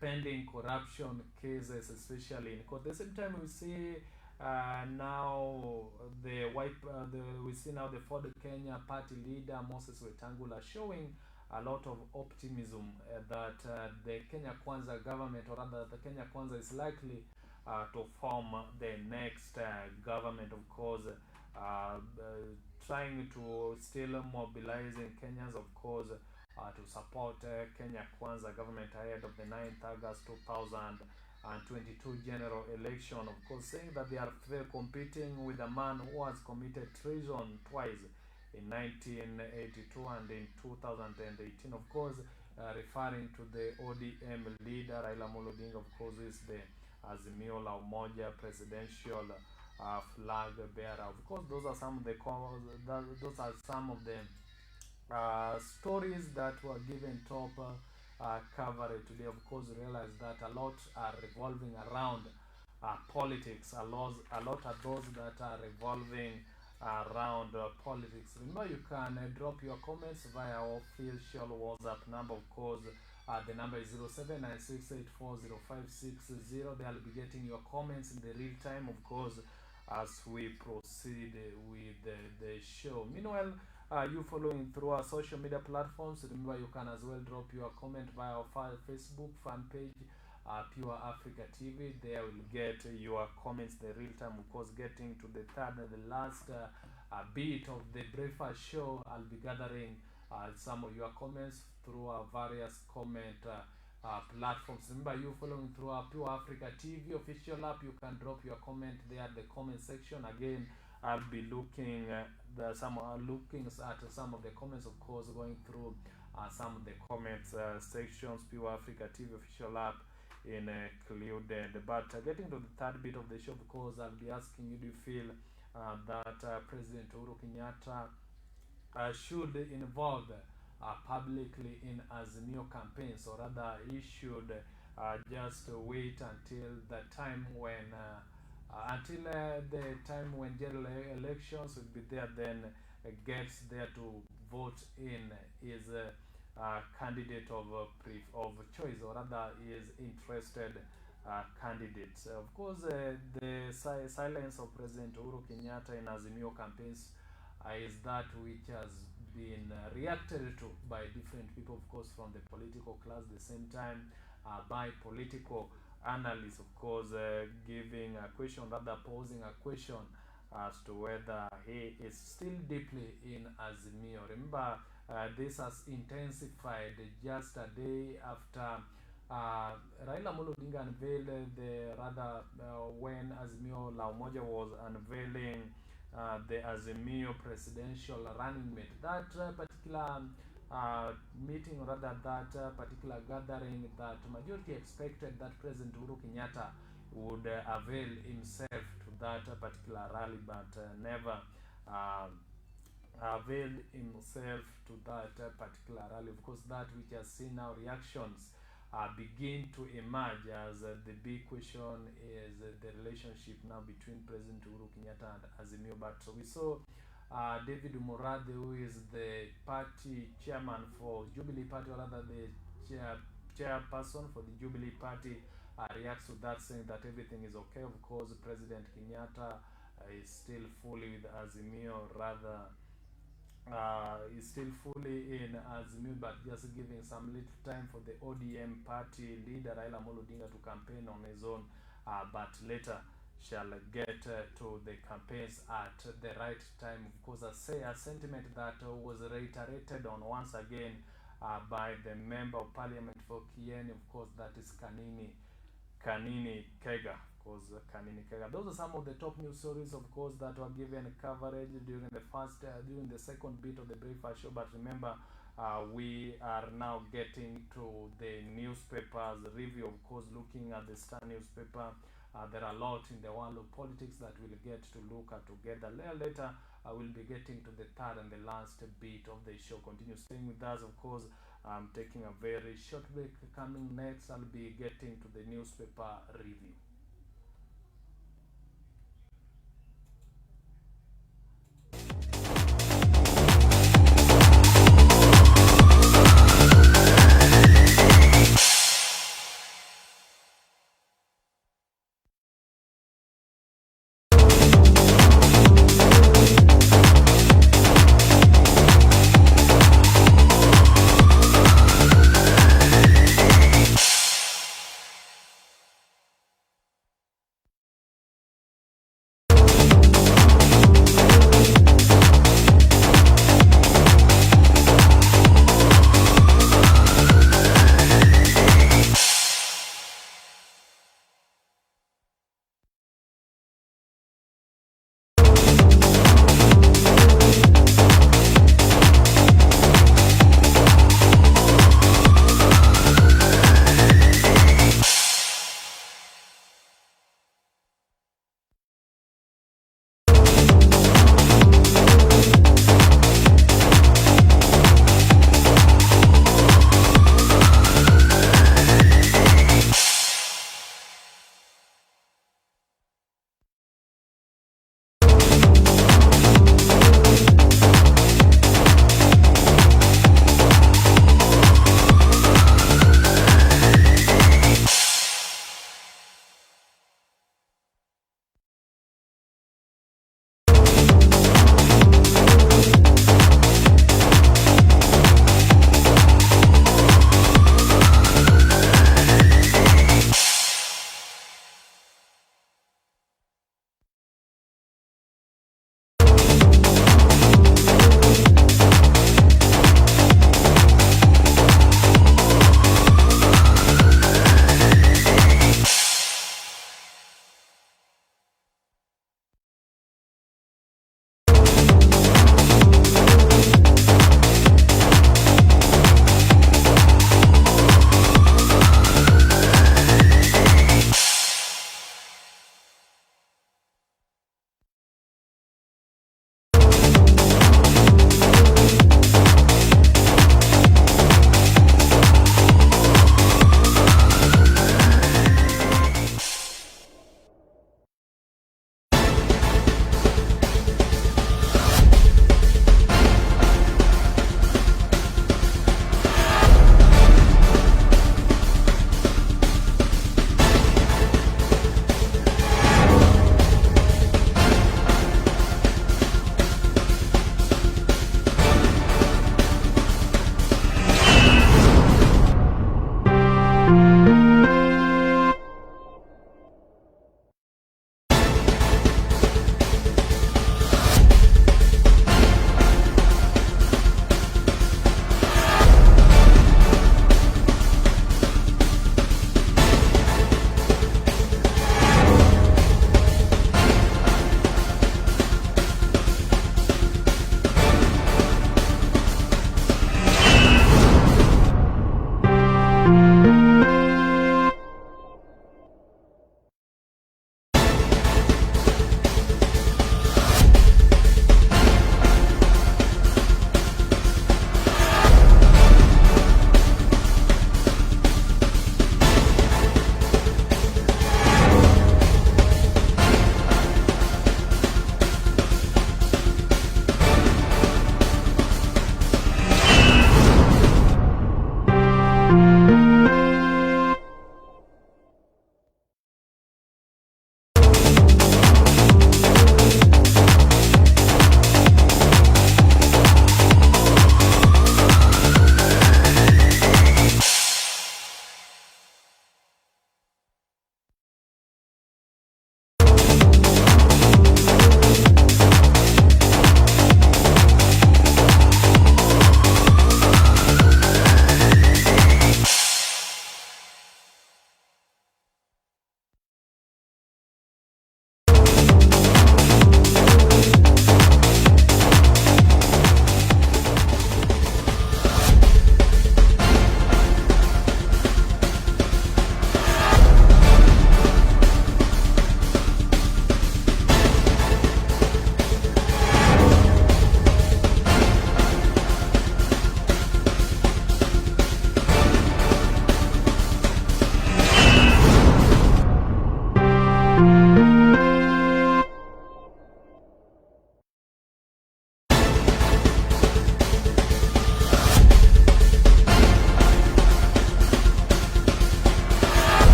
pending corruption cases, especially in court. At the same time, we see now we see now the Ford Kenya party leader Moses Wetangula showing a lot of optimism that the Kenya Kwanza government, or rather the Kenya Kwanza, is likely to form the next government. Of course, trying to still mobilizing Kenyans, of course, to support Kenya Kwanza government ahead of the 9th August 2022 general election, of course, saying that they are competing with a man who has committed treason twice in 1982 and in 2018, of course, referring to the ODM leader Raila Amolo Odinga, of course, is the Azimio la Umoja presidential flag bearer. Of course, those are some of the stories that were given top coverage today. Of course, realize that a lot are revolving around politics. A lot are those that are revolving around politics. Remember, you can drop your comments via our official WhatsApp number. Of course, the number is 0796840560. They'll be getting your comments in the real time, of course, as we proceed with the show. Meanwhile, you following through our social media platforms, remember you can as well drop your comment via our Facebook fan page, Pure Africa TV. There will get your comments the real time. Of course, getting to the third and the last bit of the breakfast show, I'll be gathering some of your comments through our various comment platforms. Remember, you following through our Pure Africa TV official app, you can drop your comment there at the comment section. Again, I'll be looking at some of the comments, of course, going through some of the comments sections, Pure Africa TV official app included. But getting to the third bit of the show, of course, I'll be asking you, do you feel that President Uhuru Kenyatta should involve publicly in Azimio campaigns, or rather he should just wait until the time when general elections will be there, then gets there to vote in his candidate of choice, or rather is interested candidates. Of course, the silence of President Uhuru Kenyatta in Azimio campaigns is that which has been reacted to by different people, of course, from the political class, the same time by political analysts, of course, giving a question, rather posing a question as to whether he is still deeply in Azimio. Remember, this has intensified just a day after Raila Amolo Odinga unveiled when Azimio la Umoja was unveiling the Azimio presidential running mate. That particular meeting, or rather that particular gathering, that majority expected that President Uhuru Kenyatta would avail himself to that particular rally, but never availed himself to that particular rally. Of course, that which has seen now reactions begin to emerge as the big question is the relationship now between President Uhuru Kenyatta and Azimio. But we saw David Murade, who is the party chairman for Jubilee Party, or rather the chairperson for the Jubilee Party, reacts to that, saying that everything is okay. Of course, President Kenyatta is still fully with Azimio, rather is still fully in Azimio, but just giving some little time for the ODM party leader Raila Amolo Odinga to campaign on his own, but later shall get to the campaigns at the right time. Of course, a sentiment that was reiterated on once again by the member of parliament for Kieni, of course, that is Kanini Kega. Those are some of the top news stories, of course, that were given coverage during the second bit of the breakfast show. But remember, we are now getting to the newspapers review, of course, looking at the Star newspaper. There are a lot in the world of politics that we'll get to look at together. Later, I will be getting to the third and the last bit of the show. Continue staying with us, of course. I'm taking a very short break. Coming next, I'll be getting to the newspaper review.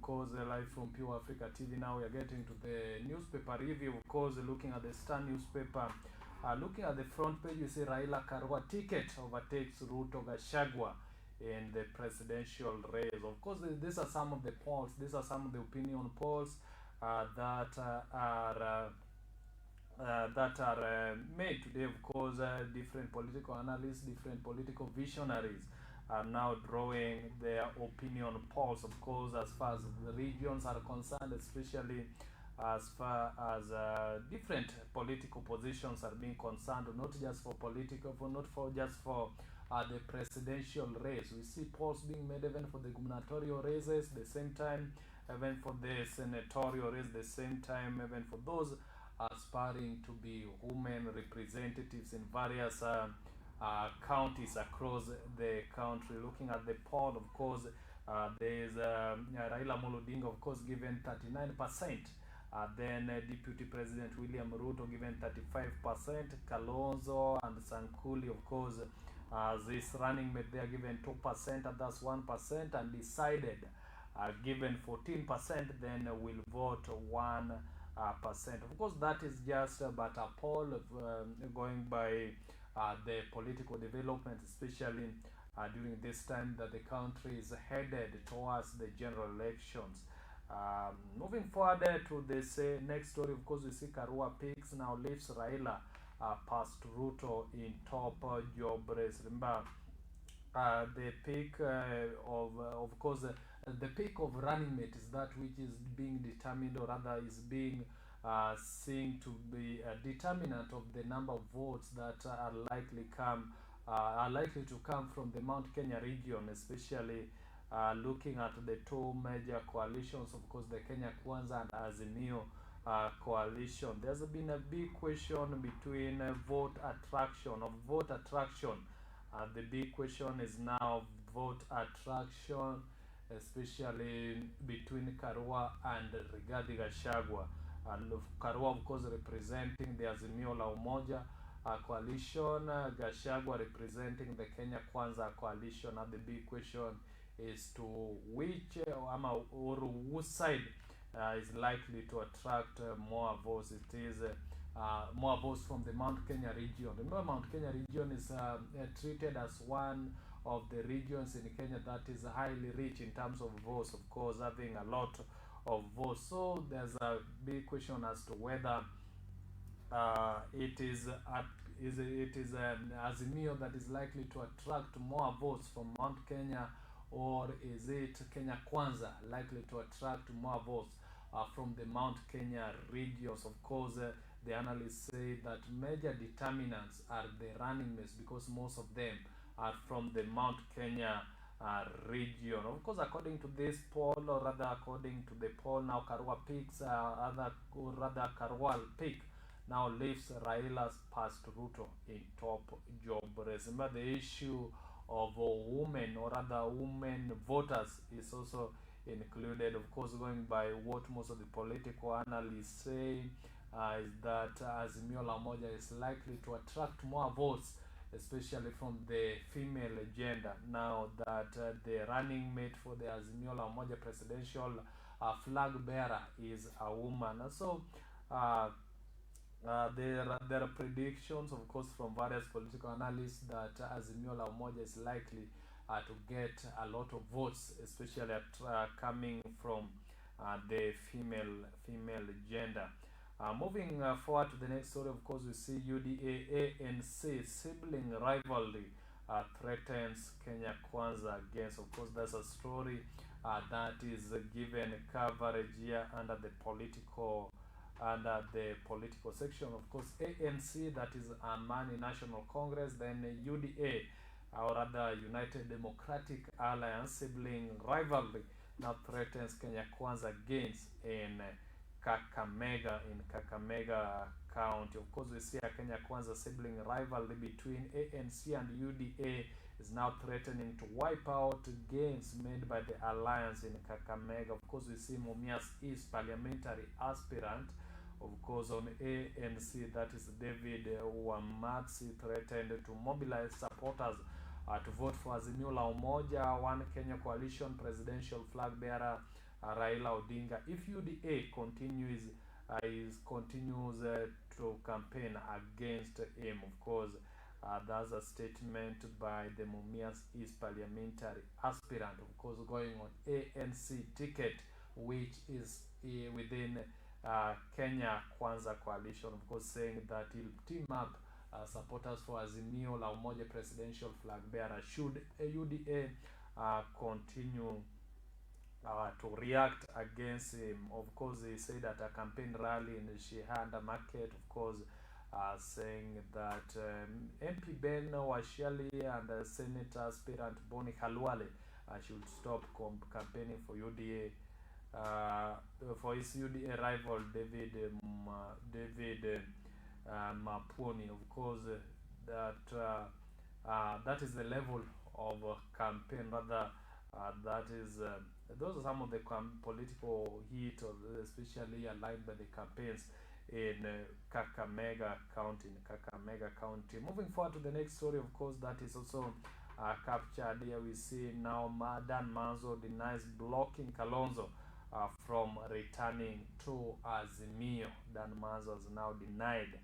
course, live from Pure Africa TV. Now we are getting to the newspaper review, of course, looking at the Star newspaper. Looking at the front page, you see Raila Karua ticket overtakes Ruto Gachagua in the presidential race. Of course, these are some of the polls. These are some of the opinion polls that are made today. Of course, different political analysts, different political visionaries are now drawing their opinion polls, of course, as far as the regions are concerned, especially as far as different political positions are being concerned, not just for the presidential race. We see polls being made even for the gubernatorial races, the same time even for the senatorial race, the same time even for those aspiring to be women representatives in various counties across the country. Looking at the poll, of course, there is Raila Odhiambo, of course, given 39%. Then Deputy President William Ruto given 35%. Kalonzo and Sankuli, of course, this running mate, they are given 2%, and that's 1%. Undecided given 14%. Then will vote 1%. Of course, that is just but a poll going by the political development, especially during this time that the country is headed towards the general elections. Moving forward to this next story, of course, we see Karua picks now leaves Raila past Ruto in top job race. Remember, the pick of course, the pick of running mate is that which is being determined, or rather is being seen to be a determinant of the number of votes that are likely to come from the Mount Kenya region, especially looking at the two major coalitions, of course, the Kenya Kwanza and Azimio coalition. There's been a big question between vote attraction. The big question is now vote attraction, especially between Karua and Rigathi Gachagua. Karua, of course, representing the Azimio la Umoja coalition, Gachagua representing the Kenya Kwanza coalition. And the big question is to which or whose side is likely to attract more votes. It is more votes from the Mount Kenya region. Remember, Mount Kenya region is treated as one of the regions in Kenya that is highly rich in terms of votes, of course, having a lot of votes. So there's a big question as to whether it is an Azimio that is likely to attract more votes from Mount Kenya, or is it Kenya Kwanza likely to attract more votes from the Mount Kenya regions? Of course, the analysts say that major determinants are the running mates, because most of them are from the Mount Kenya region. Of course, according to this poll, or rather according to the poll, now Karua picks, Karua pick now leaves Raila's past Ruto in top job race. Remember, the issue of women, or rather women voters, is also included. Of course, going by what most of the political analysts say, is that Azimio la Umoja is likely to attract more votes, especially from the female gender, now that the running mate for the Azimio la Umoja presidential flag bearer is a woman. So there are predictions, of course, from various political analysts that Azimio la Umoja is likely to get a lot of votes, especially coming from the female gender. Moving forward to the next story, of course, we see UDA ANC sibling rivalry threatens Kenya Kwanza against. Of course, that's a story that is given coverage here under the political section. Of course, ANC, that is Amani National Congress, then UDA, or rather United Democratic Alliance, sibling rivalry now threatens Kenya Kwanza gains in Kakamega County. Of course, we see a Kenya Kwanza sibling rivalry between ANC and UDA is now threatening to wipe out gains made by the alliance in Kakamega. Of course, we see Mumias East parliamentary aspirant, of course, on ANC, that is David Wamatsi, threatened to mobilize supporters to vote for Azimio la Umoja, One Kenya Coalition presidential flag bearer Raila Odinga, if UDA continues to campaign against him. Of course, that's a statement by the Mumias East parliamentary aspirant, of course, going on ANC ticket, which is within Kenya Kwanza coalition, of course, saying that he'll team up supporters for Azimio la Umoja presidential flag bearer should UDA continue to react against him. Of course, he said at a campaign rally in Shihanda Market, of course, saying that MP Ben Washali and Senator aspirant Boni Khalwale should stop campaigning for UDA. For his UDA rival David Maponi. Of course, that is the level of campaign. Rather, that is those are some of the political heat, especially aligned by the campaigns in Kakamega County. Moving forward to the next story, of course, that is also captured here. We see now Dan Manzo denies blocking Kalonzo from returning to Azimio. Dan Manzo has now denied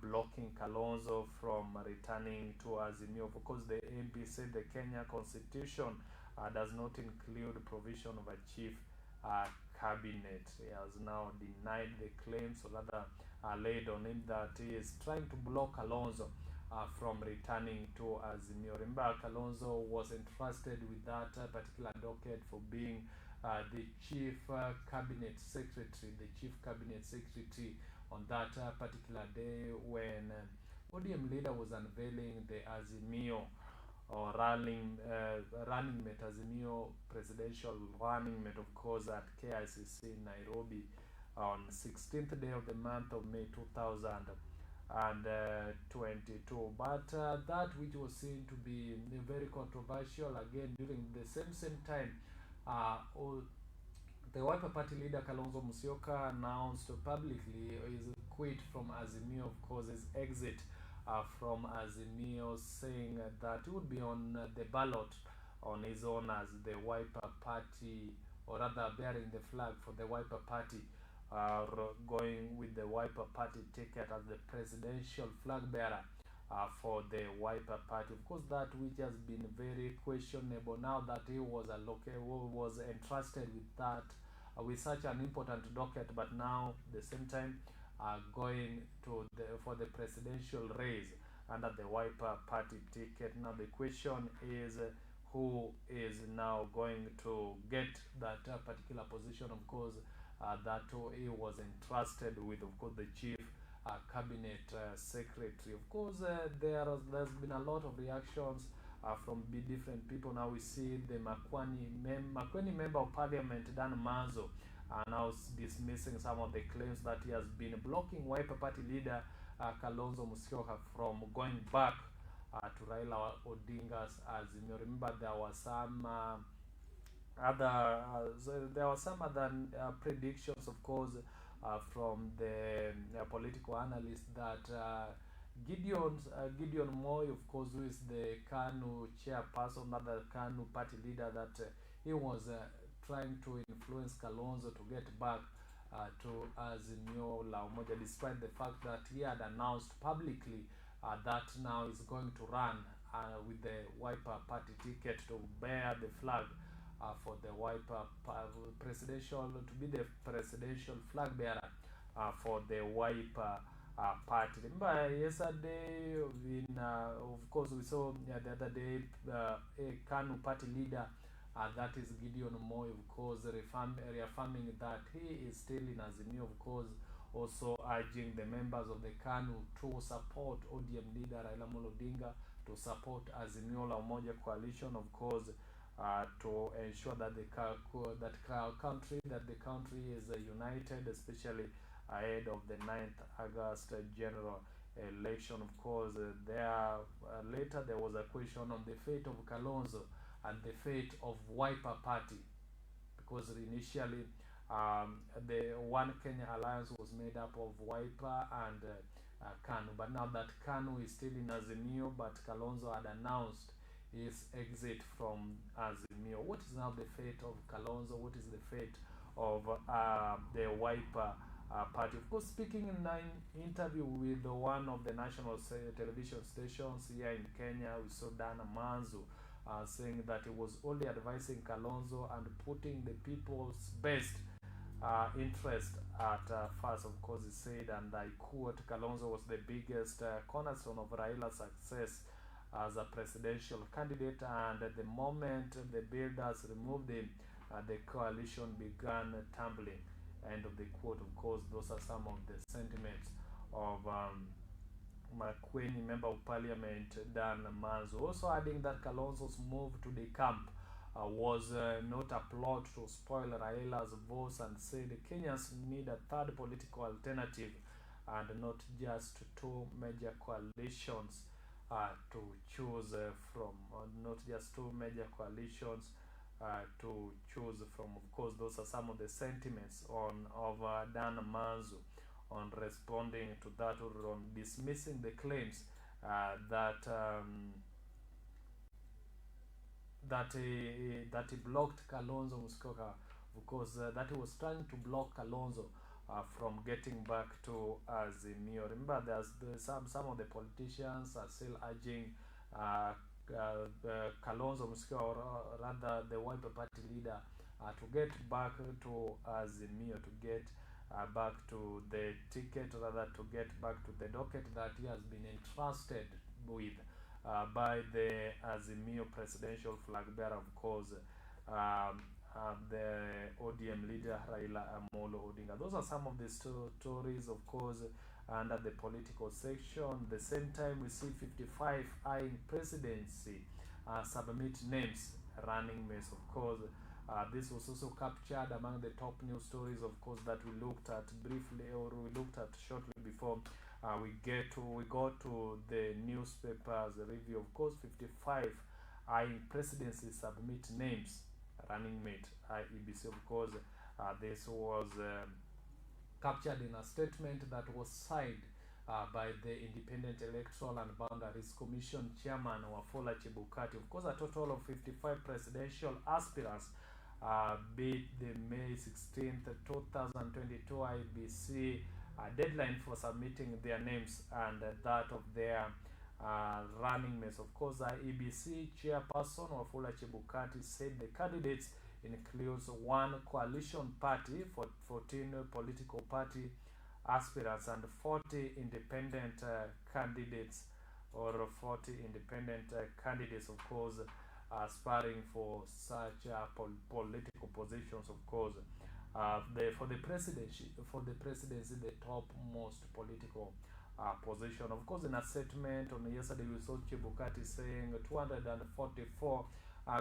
blocking Kalonzo from returning to Azimio. Of course, the MP said the Kenya Constitution does not include provision of a chief cabinet. He has now denied the claims, or rather laid on him that he is trying to block Kalonzo from returning to Azimio. Remember, Kalonzo was entrusted with that particular docket for being the chief cabinet secretary, on that particular day when ODM leader was unveiling the Azimio or running mate, Azimio presidential running mate, of course, at KICC in Nairobi on 16th day of the month of May 2022. But that which was seen to be very controversial, again during the same time, the Wiper Party leader Kalonzo Musyoka announced publicly his quit from Azimio, of course, his exit from Azimio, saying that he would be on the ballot on his own as the Wiper Party, or rather bearing the flag for the Wiper Party, going with the Wiper Party ticket as the presidential flag bearer for the Wiper Party. Of course, that which has been very questionable now that he was entrusted with that, with such an important docket, but now at the same time going to for the presidential race under the Wiper Party ticket. Now the question is, who is now going to get that particular position? Of course, that he was entrusted with, of course, the chief cabinet secretary. Of course, there's been a lot of reactions from different people. Now we see the Makueni member of parliament Dan Manzo now dismissing some of the claims that he has been blocking Wiper Party leader Kalonzo Musyoka from going back to Raila Odinga's Azimio. Remember, there was some other predictions, of course, from the political analysts that Gideon Moi, of course, who is the KANU chairperson, another KANU party leader, that he was trying to influence Kalonzo to get back to Azimio la Umoja, despite the fact that he had announced publicly that now is going to run with the Wiper Party ticket to bear the flag for the Wiper presidential, to be the presidential flag bearer for the Wiper Party. Remember, yesterday, of course, we saw the other day a KANU party leader, that is Gideon Moi, of course, reaffirming that he is still in Azimio, of course, also urging the members of the KANU to support ODM leader Raila Odinga, to support Azimio la Umoja coalition, of course, to ensure that the country is united, especially ahead of the 9th August general election. Of course, later there was a question on the fate of Kalonzo and the fate of Wiper Party, because initially the One Kenya Alliance was made up of Wiper and KANU, but now that KANU is still in Azimio, but Kalonzo had announced his exit from Azimio. What is now the fate of Kalonzo? What is the fate of the Wiper party. Of course, speaking in an interview with one of the national television stations here in Kenya, we saw Dana Manzu saying that he was only advising Kalonzo and putting the people's best interest at first. Of course, he said, and I quote, Kalonzo was the biggest cornerstone of Raila's success as a presidential candidate, and at the moment the builders removed him, the coalition began tumbling. End of the quote. Of course, those are some of the sentiments of Makueni, Member of Parliament Dan Manzo, also adding that Kalonzo's move to the camp was not a plot to spoil Raila's voice, and said Kenyans need a third political alternative and not just two major coalitions to choose from. Not just two major coalitions to choose from. Of course, those are some of the sentiments of Dan Manzo on responding to that, or on dismissing the claims that he blocked Kalonzo Musyoka, because that he was trying to block Kalonzo from getting back to Azimio. Remember, there's some of the politicians are still urging Kalonzo Musyoka, or rather the Wiper Party leader, to get back to Azimio, to get back to the ticket, rather to get back to the docket that he has been entrusted with by the Azimio presidential flag bearer, of course, the ODM leader Raila Amolo Odinga. Those are some of the stories, of course, under the political section. The same time, we see 55 eyeing presidency submit names, running mates, of course. This was also captured among the top news stories, of course, that we looked at briefly, or we looked at shortly before we go to the newspapers review. Of course, 55 eyeing presidency submit names, running mate IEBC. Of course, this was captured in a statement that was signed by the Independent Electoral and Boundaries Commission Chairman Wafula Chebukati. Of course, a total of 55 presidential aspirants beat the May 16th, 2022 IEBC deadline for submitting their names and that of their running mates. Of course, IEBC Chairperson Wafula Chebukati said the candidates includes one coalition party, for 14 political party aspirants, and 40 independent candidates, or 40 independent candidates, of course, aspiring for such political positions. Of course, for the presidency, the topmost political position. Of course, in a statement on yesterday, we saw Chebukati saying 244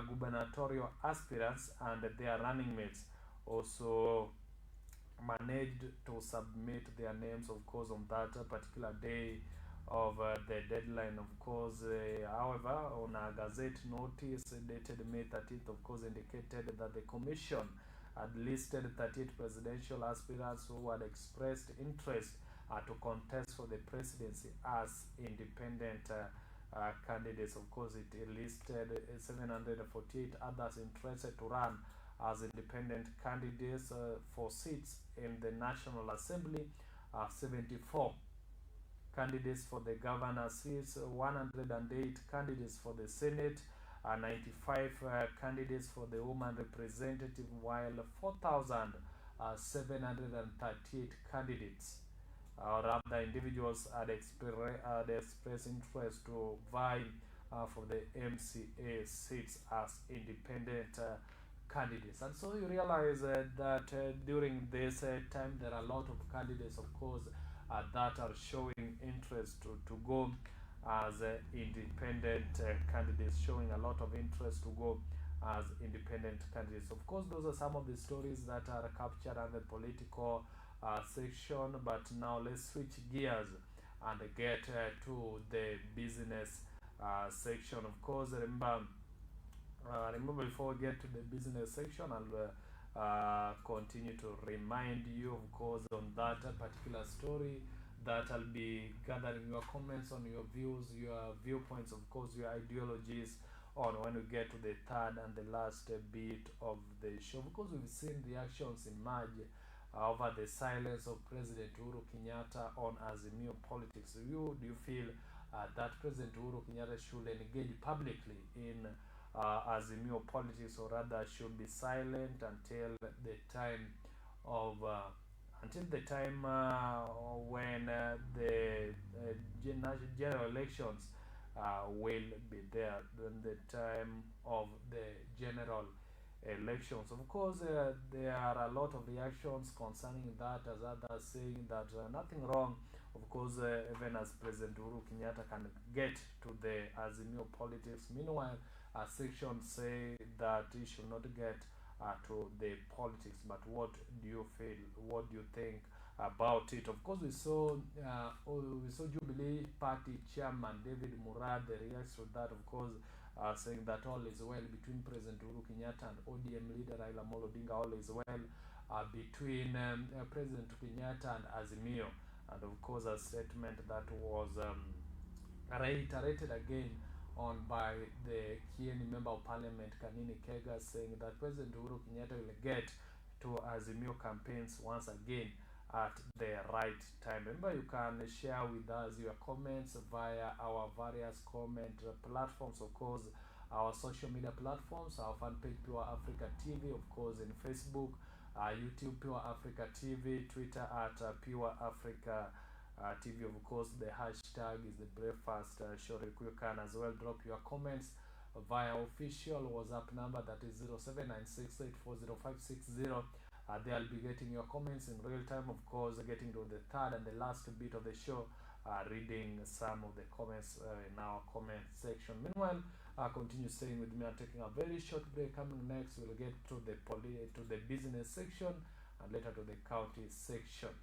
gubernatorial aspirants and their running mates also managed to submit their names, of course, on that particular day of the deadline. Of course, however, on a gazette notice dated May 13th, of course, indicated that the commission had listed 38 presidential aspirants who had expressed interest to contest for the presidency as independent candidates. Of course, it listed 748 others interested to run as independent candidates for seats in the National Assembly, 74 candidates for the governor seats, 108 candidates for the Senate, 95 candidates for the woman representative, while 4,738 candidates or rather individuals had expressed interest to vie for the MCA seats as independent candidates. And so you realize that during this time there are a lot of candidates, of course, that are showing interest to go as independent candidates, showing a lot of interest to go as independent candidates. Of course, those are some of the stories that are captured under the political section, but now let's switch gears and get to the business section. Of course, remember before we get to the business section, I'll continue to remind you, of course, on that particular story, that I'll be gathering your comments on your views, your viewpoints, of course, your ideologies on when we get to the third and the last bit of the show, because we've seen reactions emerge over the silence of President Uhuru Kenyatta on Azimio politics. Do you feel that President Uhuru Kenyatta should engage publicly in Azimio politics, or rather should be silent until the time of when the general elections will be there, then the time of the general elections. Of course, there are a lot of reactions concerning that, as others saying that nothing wrong. Of course, even as President Uhuru Kenyatta can get to the Azimio politics. Meanwhile, a section say that he should not get to the politics. But what do you feel? What do you think about it? Of course, we saw Jubilee Party Chairman David Murad reacts to that. Of course, saying that all is well between President Uhuru Kenyatta and ODM leader Raila Amolo Odinga. All is well between President Kenyatta and Azimio. And of course, a statement that was reiterated again on by the Kieni Member of Parliament Kanini Kega, saying that President Uhuru Kenyatta will get to Azimio campaigns once again at the right time. Remember, you can share with us your comments via our various comment platforms. Of course, our social media platforms, our fan page Pure Africa TV, of course, in Facebook, YouTube Pure Africa TV, Twitter at Pure Africa TV. Of course, the hashtag is the breakfast show. You can as well drop your comments via official WhatsApp number, that is 0796840560. They'll be getting your comments in real time. Of course, getting to the third and the last bit of the show, reading some of the comments in our comment section. Meanwhile, continue staying with me. I'm taking a very short break. Coming next, we'll get to the business section and later to the county section.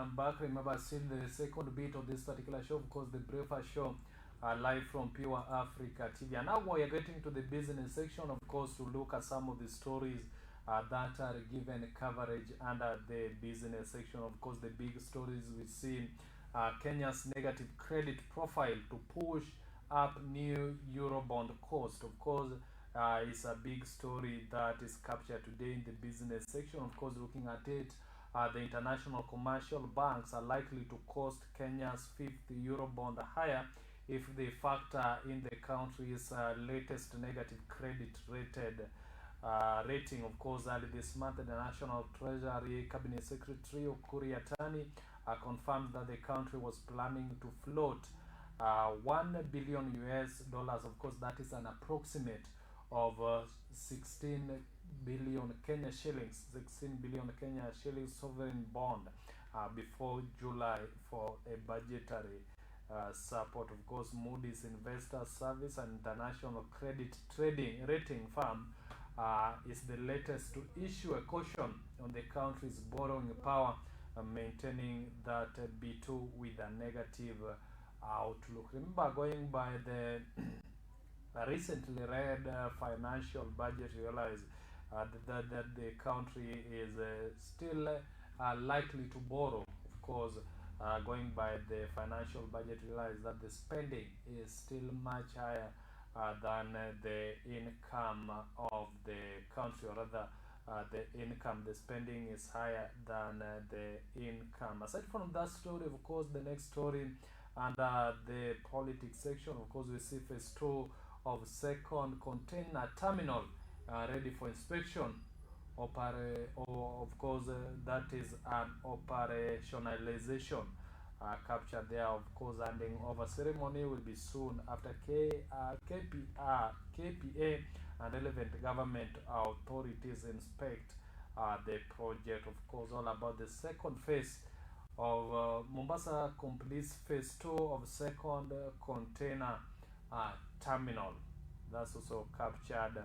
I'm back. Remember, still the second bit of this particular show, of course, the breakfast show, live from Pure Africa TV. And now we are getting to the business section, of course, to look at some of the stories that are given coverage under the business section. Of course, the big stories we see Kenya's negative credit profile to push up new Eurobond cost. Of course, it's a big story that is captured today in the business section. Of course, looking at it, the international commercial banks are likely to cost Kenya's fifth Eurobond higher if they factor in the country's latest negative credit rating. Of course, early this month, the National Treasury Cabinet Secretary Ukuri Yatani confirmed that the country was planning to float $1 billion US. Of course, that is an approximate of 16 billion Kenya shillings, 16 billion Kenya shillings sovereign bond before July for a budgetary support. Of course, Moody's Investor Service, an international credit trading rating firm, is the latest to issue a caution on the country's borrowing power, maintaining that B2 with a negative outlook. Remember, going by the recently read financial budget, realized that the country is still likely to borrow. Of course, going by the financial budget, realized that the spending is still much higher than the income of the country, or rather the spending is higher than the income. Aside from that story, of course, the next story under the politics section, of course, we see phase 2 of second container terminal ready for inspection. Of course, that is an operationalization captured there. Of course, handing over ceremony will be soon after KPA and relevant government authorities inspect the project. Of course, all about the second phase of Mombasa completes phase 2 of second container terminal. That's also captured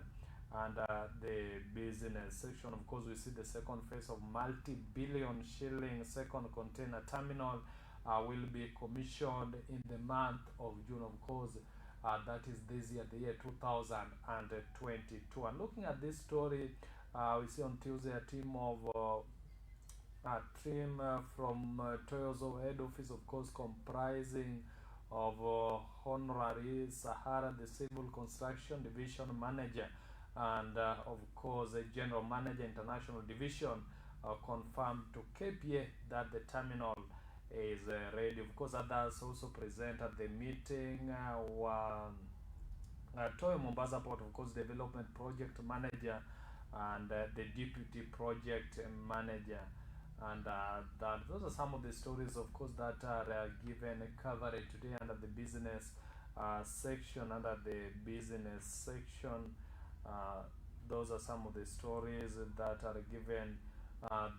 under the business section. Of course, we see the second phase of multi-billion shilling second container terminal will be commissioned in the month of June. Of course, that is this year, the year 2022. And looking at this story, we see on Tuesday a team from Toyozo head office, of course, comprising of Honorary Sahara, the civil construction division manager, and of course a general manager international division, confirmed to KPA that the terminal is ready. Of course, others also present at the meeting. Toyo Mombasa Port, of course, development project manager and the deputy project manager. And those are some of the stories, of course, that are given coverage today under the business section. Under the business section, those are some of the stories that are given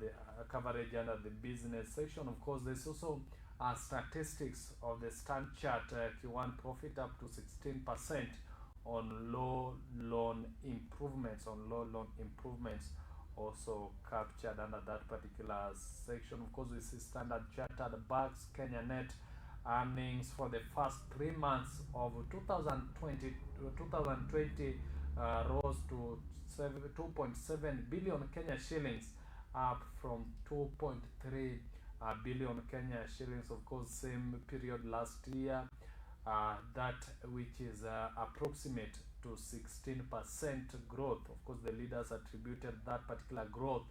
the coverage under the business section. Of course, there's also statistics of the stand chart Q1 profit up to 16% on low loan improvements. Also captured under that particular section. Of course, we see Standard Chartered Banks Kenya net earnings for the first 3 months of 2020 rose to 2.7 billion Kenya shillings, up from 2.3 billion Kenya shillings. Of course, same period last year, that which is approximate to 16% growth. Of course, the leaders attributed that particular growth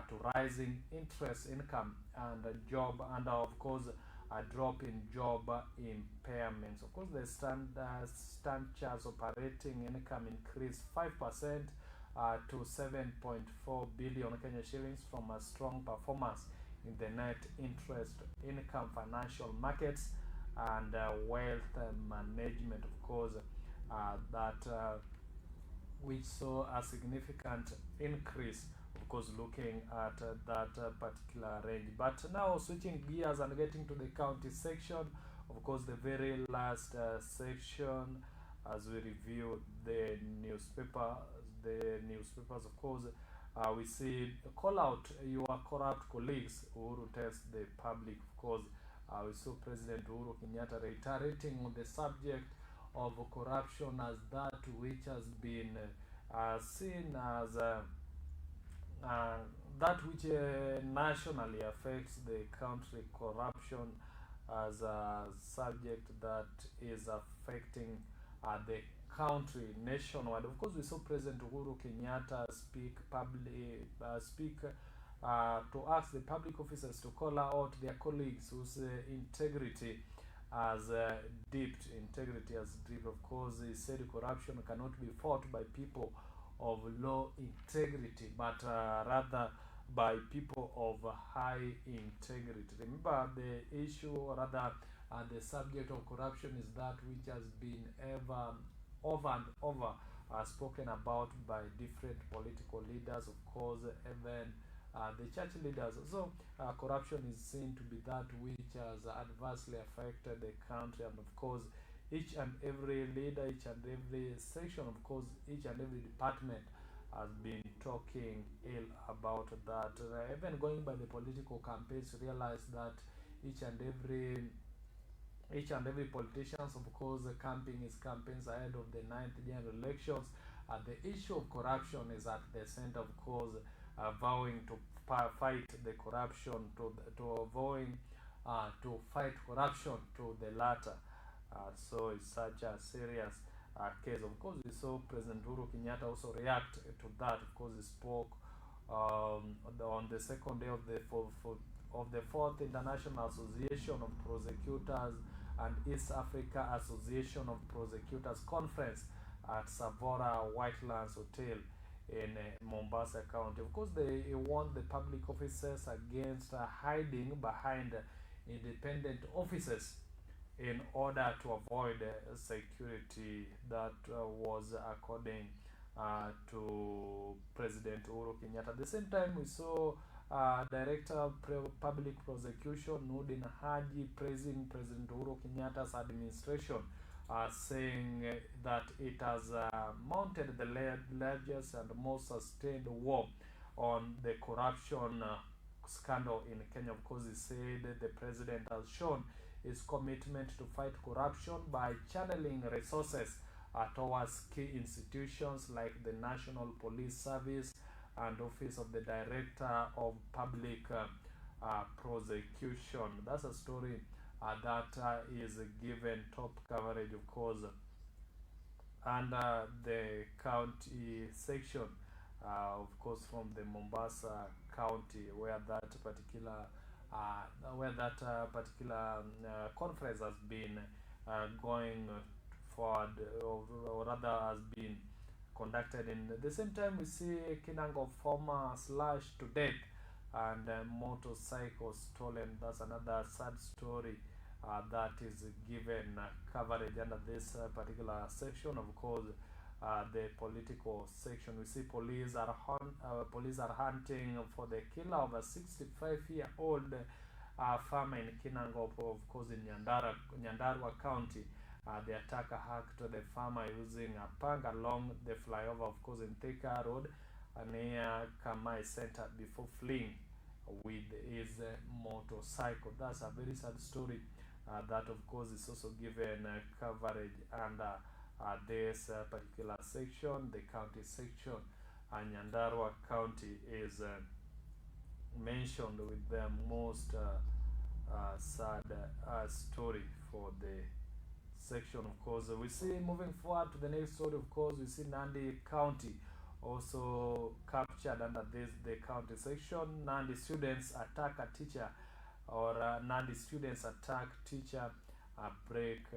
to rising interest income and job, and of course a drop in job impairments. Of course, the Stanchas operating income increased 5% to 7.4 billion Kenya shillings from a strong performance in the net interest income, financial markets, and wealth management. Of course, which saw a significant increase, of course, looking at that particular range. But now switching gears and getting to the county section, of course, the very last section, as we review the newspapers, of course, we see call out your corrupt colleagues. Uhuru tells the public, of course. We saw President Uhuru Kenyatta reiterating on the subject of corruption as that which has been seen as uh, that which nationally affects the country. Corruption as a subject that is affecting the country nationwide. Of course, we saw President Uhuru Kenyatta speak to ask the public officers to call out their colleagues whose integrity has dipped. Integrity has dipped. Of course, he said corruption cannot be fought by people of low integrity, but rather by people of high integrity. Remember, the issue, or rather, the subject of corruption is that which has been ever over and over spoken about by different political leaders, of course, even the church leaders. So, corruption is seen to be that which has adversely affected the country, and of course, each and every leader, each and every section, of course, each and every department has been talking ill about that. Even going by the political campaigns, realize that each and every politicians, of course, camping his campaigns ahead of the 9th general elections. The issue of corruption is at the center, of course, vowing to fight the corruption, to vowing to fight corruption to the latter. So it's such a serious case. Of course, we saw President Uhuru Kenyatta also react to that. Of course, he spoke on the second day of the fourth International Association of Prosecutors and East Africa Association of Prosecutors Conference at Savora Whitelands Hotel in Mombasa County. Of course, they warned the public officers against hiding behind independent officers in order to avoid security. That was according to President Uhuru Kenyatta. At the same time, we saw Director of Public Prosecution Nudin Haji praising President Uhuru Kenyatta's administration, saying that it has mounted the largest and most sustained war on the corruption scandal in Kenya. Of course, he said the president has shown his commitment to fight corruption by channeling resources towards key institutions like the National Police Service and Office of the Director of Public Prosecution. That's a story that is given top coverage, of course, under the county section, of course, from the Mombasa County, where that particular conference has been going forward, or rather has been conducted. In the same time, we see Kinango farmer slashed to death and motorcycles stolen. That's another sad story that is given coverage under this particular section. Of course, the political section, we see police are hunting for the killer of a 65-year-old farmer in Kinango, of course, in Nyandarua County. The attacker hacked the farmer using a panga along the flyover, of course, in Thika Road near Kamai Center before fleeing with his motorcycle. That's a very sad story that, of course, is also given coverage under this particular section, the county section. And Nyandarua County is mentioned with the most sad story for the section. Of course, we see, moving forward to the next story, of course, we see Nandi County also captured under the county section. Nandi students attack a teacher, or Nandi students attack teacher, break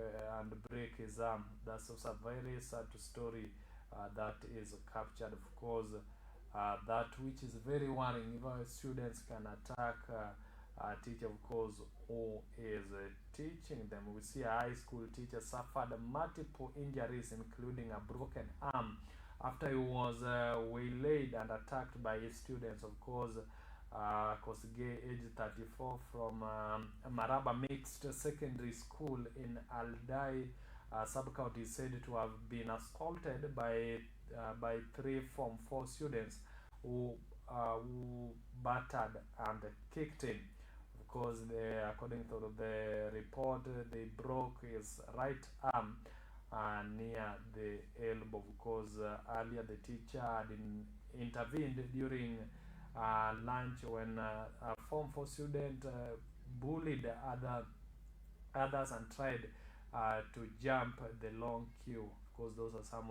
his arm. That's also a very sad story that is captured. Of course, that which is very worrying. Even students can attack a teacher, of course, who is teaching them. We see a high school teacher suffered multiple injuries, including a broken arm, after he was waylaid and attacked by his students. Of course, Kosgei, age 34, from Maraba Mixed Secondary School in Aldai sub-county, is said to have been assaulted by 3 Form 4 students who battered and kicked him. Of course, according to the report, they broke his right arm near the elbow, because earlier the teacher had intervened during lunch when a Form 4 student bullied others and tried to jump the long queue. Of course, those are some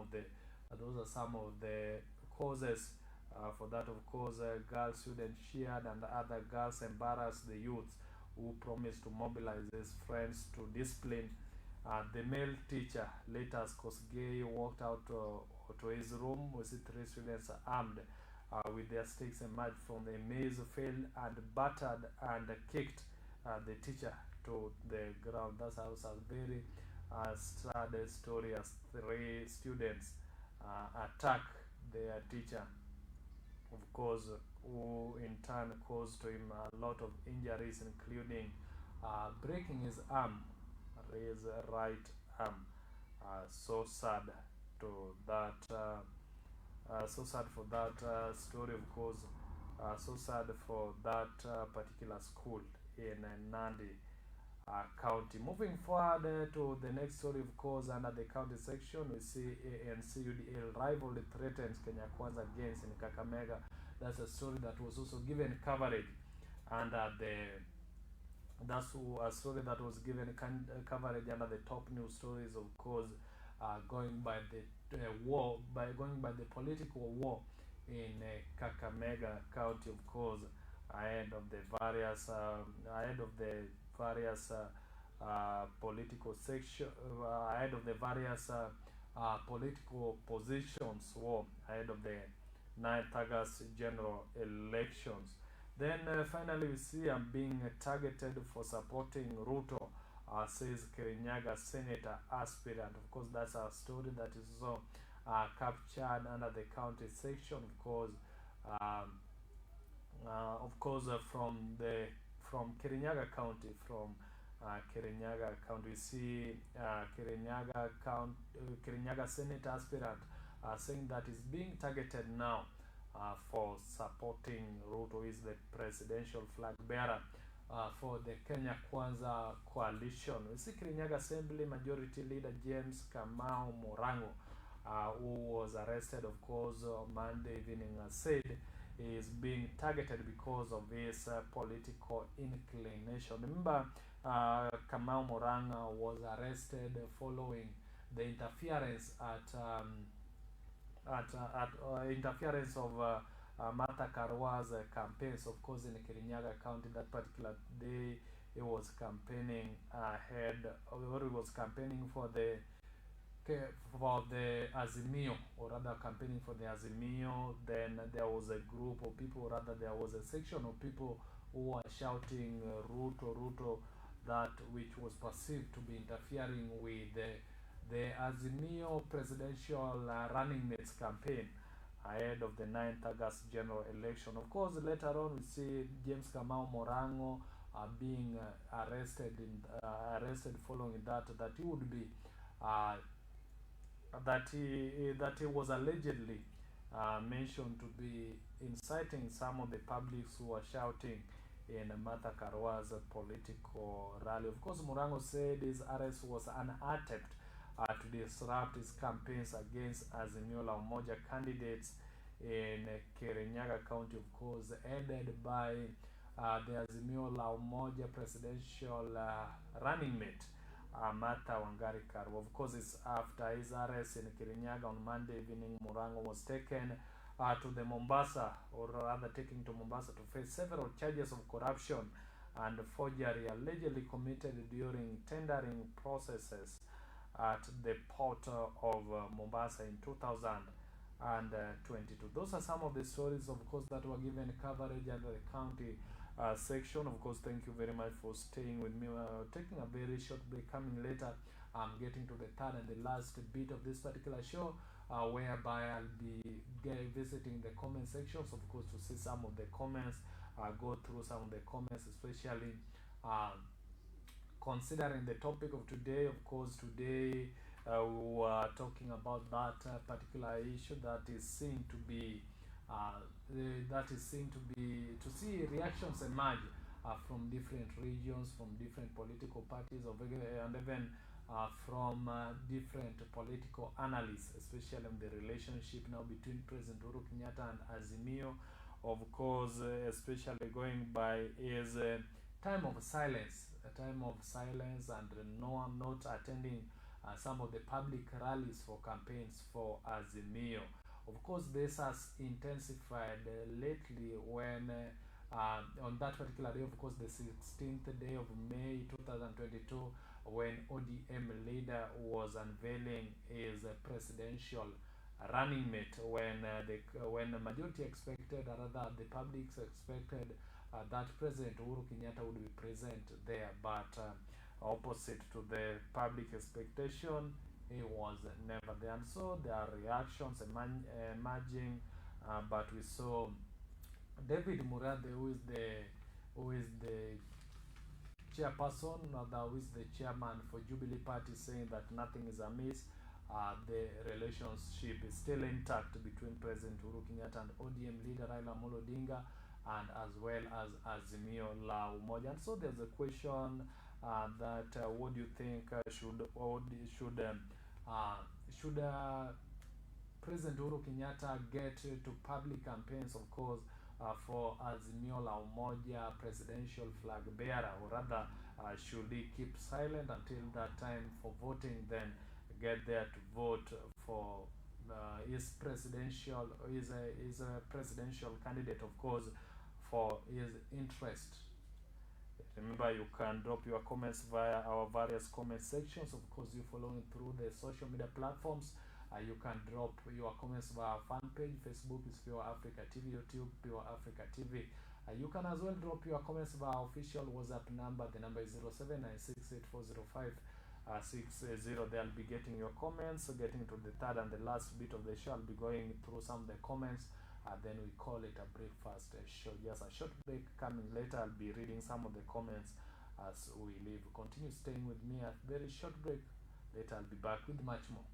of the causes for that. Of course, girl students cheered and other girls embarrassed the youths, who promised to mobilize his friends to discipline the male teacher. Later, Kosgei walked out to his room with three students armed with their sticks, emerged from the maze field and battered and kicked the teacher to the ground. That's also a very sad story, as three students attack their teacher, of course, who in turn caused him a lot of injuries, including breaking his arm, his right arm. So sad to that. So sad for that story, of course. So sad for that particular school in Nandi County. Moving forward to the next story, of course, under the county section, we see ANCUDL rivalry threatens Kenya Kwanza against in Kakamega. That's a story that was also given coverage under that's a story that was given coverage under the top news stories, of course, going by the going by the political war in Kakamega County, of course, ahead of the various political section, ahead of the various political positions war ahead of the 9th August general elections. Then finally, we see I'm being targeted for supporting Ruto, says Kirinyaga Senator aspirant. Of course, that's a story that is also captured under the county section. From Kirinyaga County, Kirinyaga County, we see Kirinyaga Senate aspirant saying that is being targeted now for supporting Ruto, is the presidential flag bearer for the Kenya Kwanza coalition. We see Kirinyaga Assembly Majority Leader James Kamau Morango, who was arrested, of course, on Monday evening, said he is being targeted because of his political inclination. Remember, Kamau Morango was arrested following the interference interference of Martha Karwa's campaigns, of course, in Kirinyaga County. That particular day, he was campaigning for the Azimio, or rather campaigning for the Azimio. Then there was a group of people, rather there was a section of people who were shouting Ruto, Ruto, that which was perceived to be interfering with the Azimio presidential running mates campaign ahead of the 9th August general election. Of course, later on we see James Kamau Morango being arrested following that he would be that he was allegedly mentioned to be inciting some of the publics who were shouting in Martha Karwa's political rally. Of course, Morango said his arrest was an attempt to disrupt his campaigns against Azimio la Umoja candidates in Kirinyaga County, of course, headed by the Azimio la Umoja presidential running mate, Martha Wangari Karwa. Of course, it's after his arrest in Kirinyaga on Monday evening, Morango was taken to the Mombasa, or rather taken to Mombasa to face several charges of corruption and forgery allegedly committed during tendering processes at the port of Mombasa in 2022. Those are some of the stories, of course, that were given coverage under the county section. Of course, thank you very much for staying with me. Taking a very short break. Coming later, I'm getting to the third and the last bit of this particular show, whereby I'll be visiting the comment sections, of course, to see some of the comments, go through some of the comments, especially considering the topic of today. Of course, today we were talking about that particular issue that is seen to be that is seen to see reactions emerge from different regions, from different political parties, and even from different political analysts, especially on the relationship now between President Uhuru Kenyatta and Azimio. Of course, especially going by his time of silence, a time of silence, and no one not attending some of the public rallies for campaigns for Azimio. Of course, this has intensified lately when on that particular day, of course, the 16th day of May 2022, when ODM leader was unveiling his presidential running mate, when the majority expected, or rather the public expected, that President Uhuru Kenyatta would be present there, but opposite to the public expectation, he was never there. And so there are reactions emerging, but we saw David Murathe, who is the chairperson, who is the chairman for Jubilee Party, saying that nothing is amiss. The relationship is still intact between President Uhuru Kenyatta and ODM leader Raila Amolo Odinga, and as well as Azimio la Umoja. And so there's a question that what do you think should President Uhuru Kenyatta get to public campaigns, of course, for Azimio la Umoja presidential flag bearer, or rather, should he keep silent until that time for voting, then get there to vote for his presidential candidate, of course, for his interest. Remember, you can drop your comments via our various comment sections. Of course, you following through the social media platforms. You can drop your comments via our fan page. Facebook is Pure Africa TV, YouTube Pure Africa TV. You can as well drop your comments via our official WhatsApp number. The number is 0796840560. They'll be getting your comments. So getting to the third and the last bit of the show, I'll be going through some of the comments. Then we call it a breakfast show. Just a short break coming later. I'll be reading some of the comments as we leave. Continue staying with me. A very short break. Later I'll be back with much more.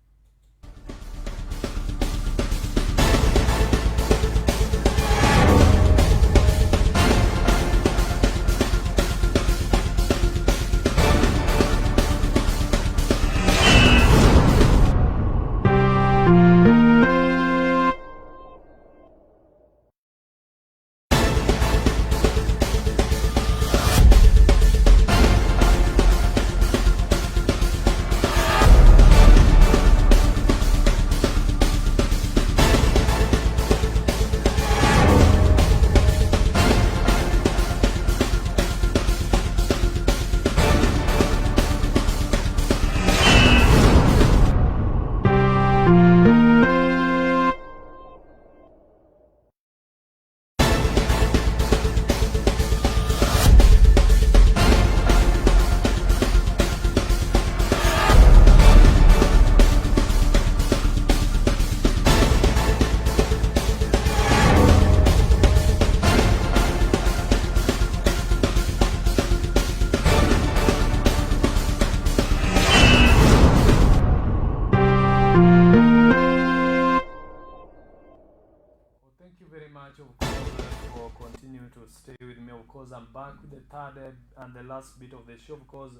Stay with me. Of course, I'm back with the third and the last bit of the show, because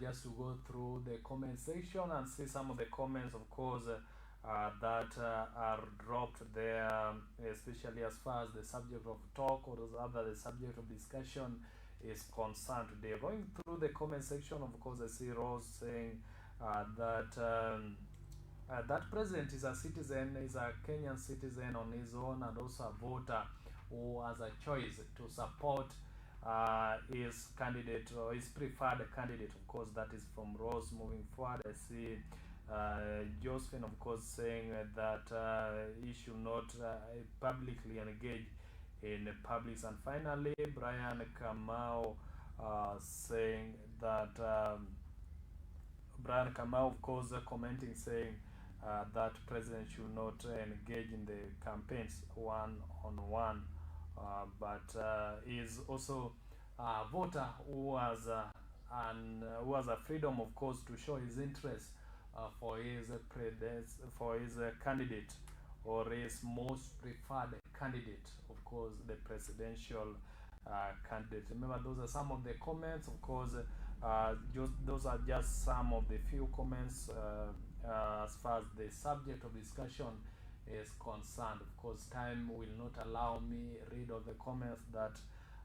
just to go through the comment section and see some of the comments, of course, that are dropped there, especially as far as the subject of talk, or rather the subject of discussion is concerned today. Going through the comment section, of course, I see Rose saying that president is a citizen, is a Kenyan citizen on his own, and also a voter who has a choice to support his candidate or his preferred candidate. Of course, that is from Rose. Moving forward, I see Josephine, of course, saying that he should not publicly engage in publics. And finally, Brian Kamau saying that Brian Kamau, of course, commenting, saying that president should not engage in the campaigns one-on-one, but is also a voter who has a freedom, of course, to show his interest for his candidate, or his most preferred candidate. Of course, the presidential candidate. Remember, those are some of the comments. Of course, those are just some of the few comments as far as the subject of discussion is concerned. Of course, time will not allow me read all the comments that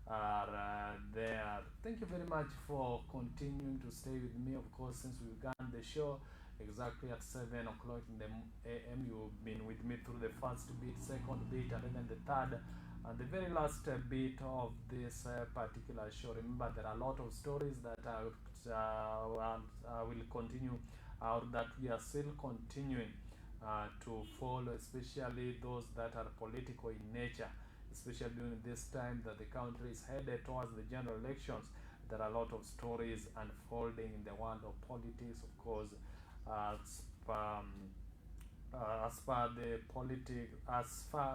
are there. Thank you very much for continuing to stay with me. Of course, since we began the show exactly at 7 o'clock in the AM, you've been with me through the first beat, second beat, and even the third and the very last bit of this particular show. Remember, there are a lot of stories that I will continue, that we are still continuing to follow, especially those that are political in nature, especially during this time that the country is headed towards the general elections. There are a lot of stories unfolding in the world of politics, of course, as far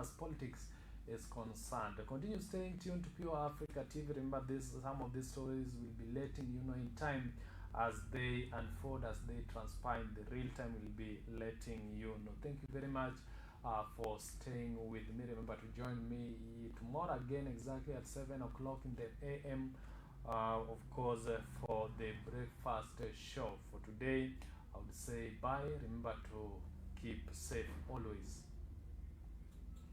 as politics is concerned. Continue staying tuned to Pure Africa TV. Remember, some of these stories will be letting you know in time as they unfold, as they transpire in the real time. Will be letting you know. Thank you very much for staying with me. Remember to join me tomorrow again exactly at 7 o'clock in the AM, of course, for the breakfast show. For today, I would say bye. Remember to keep safe always.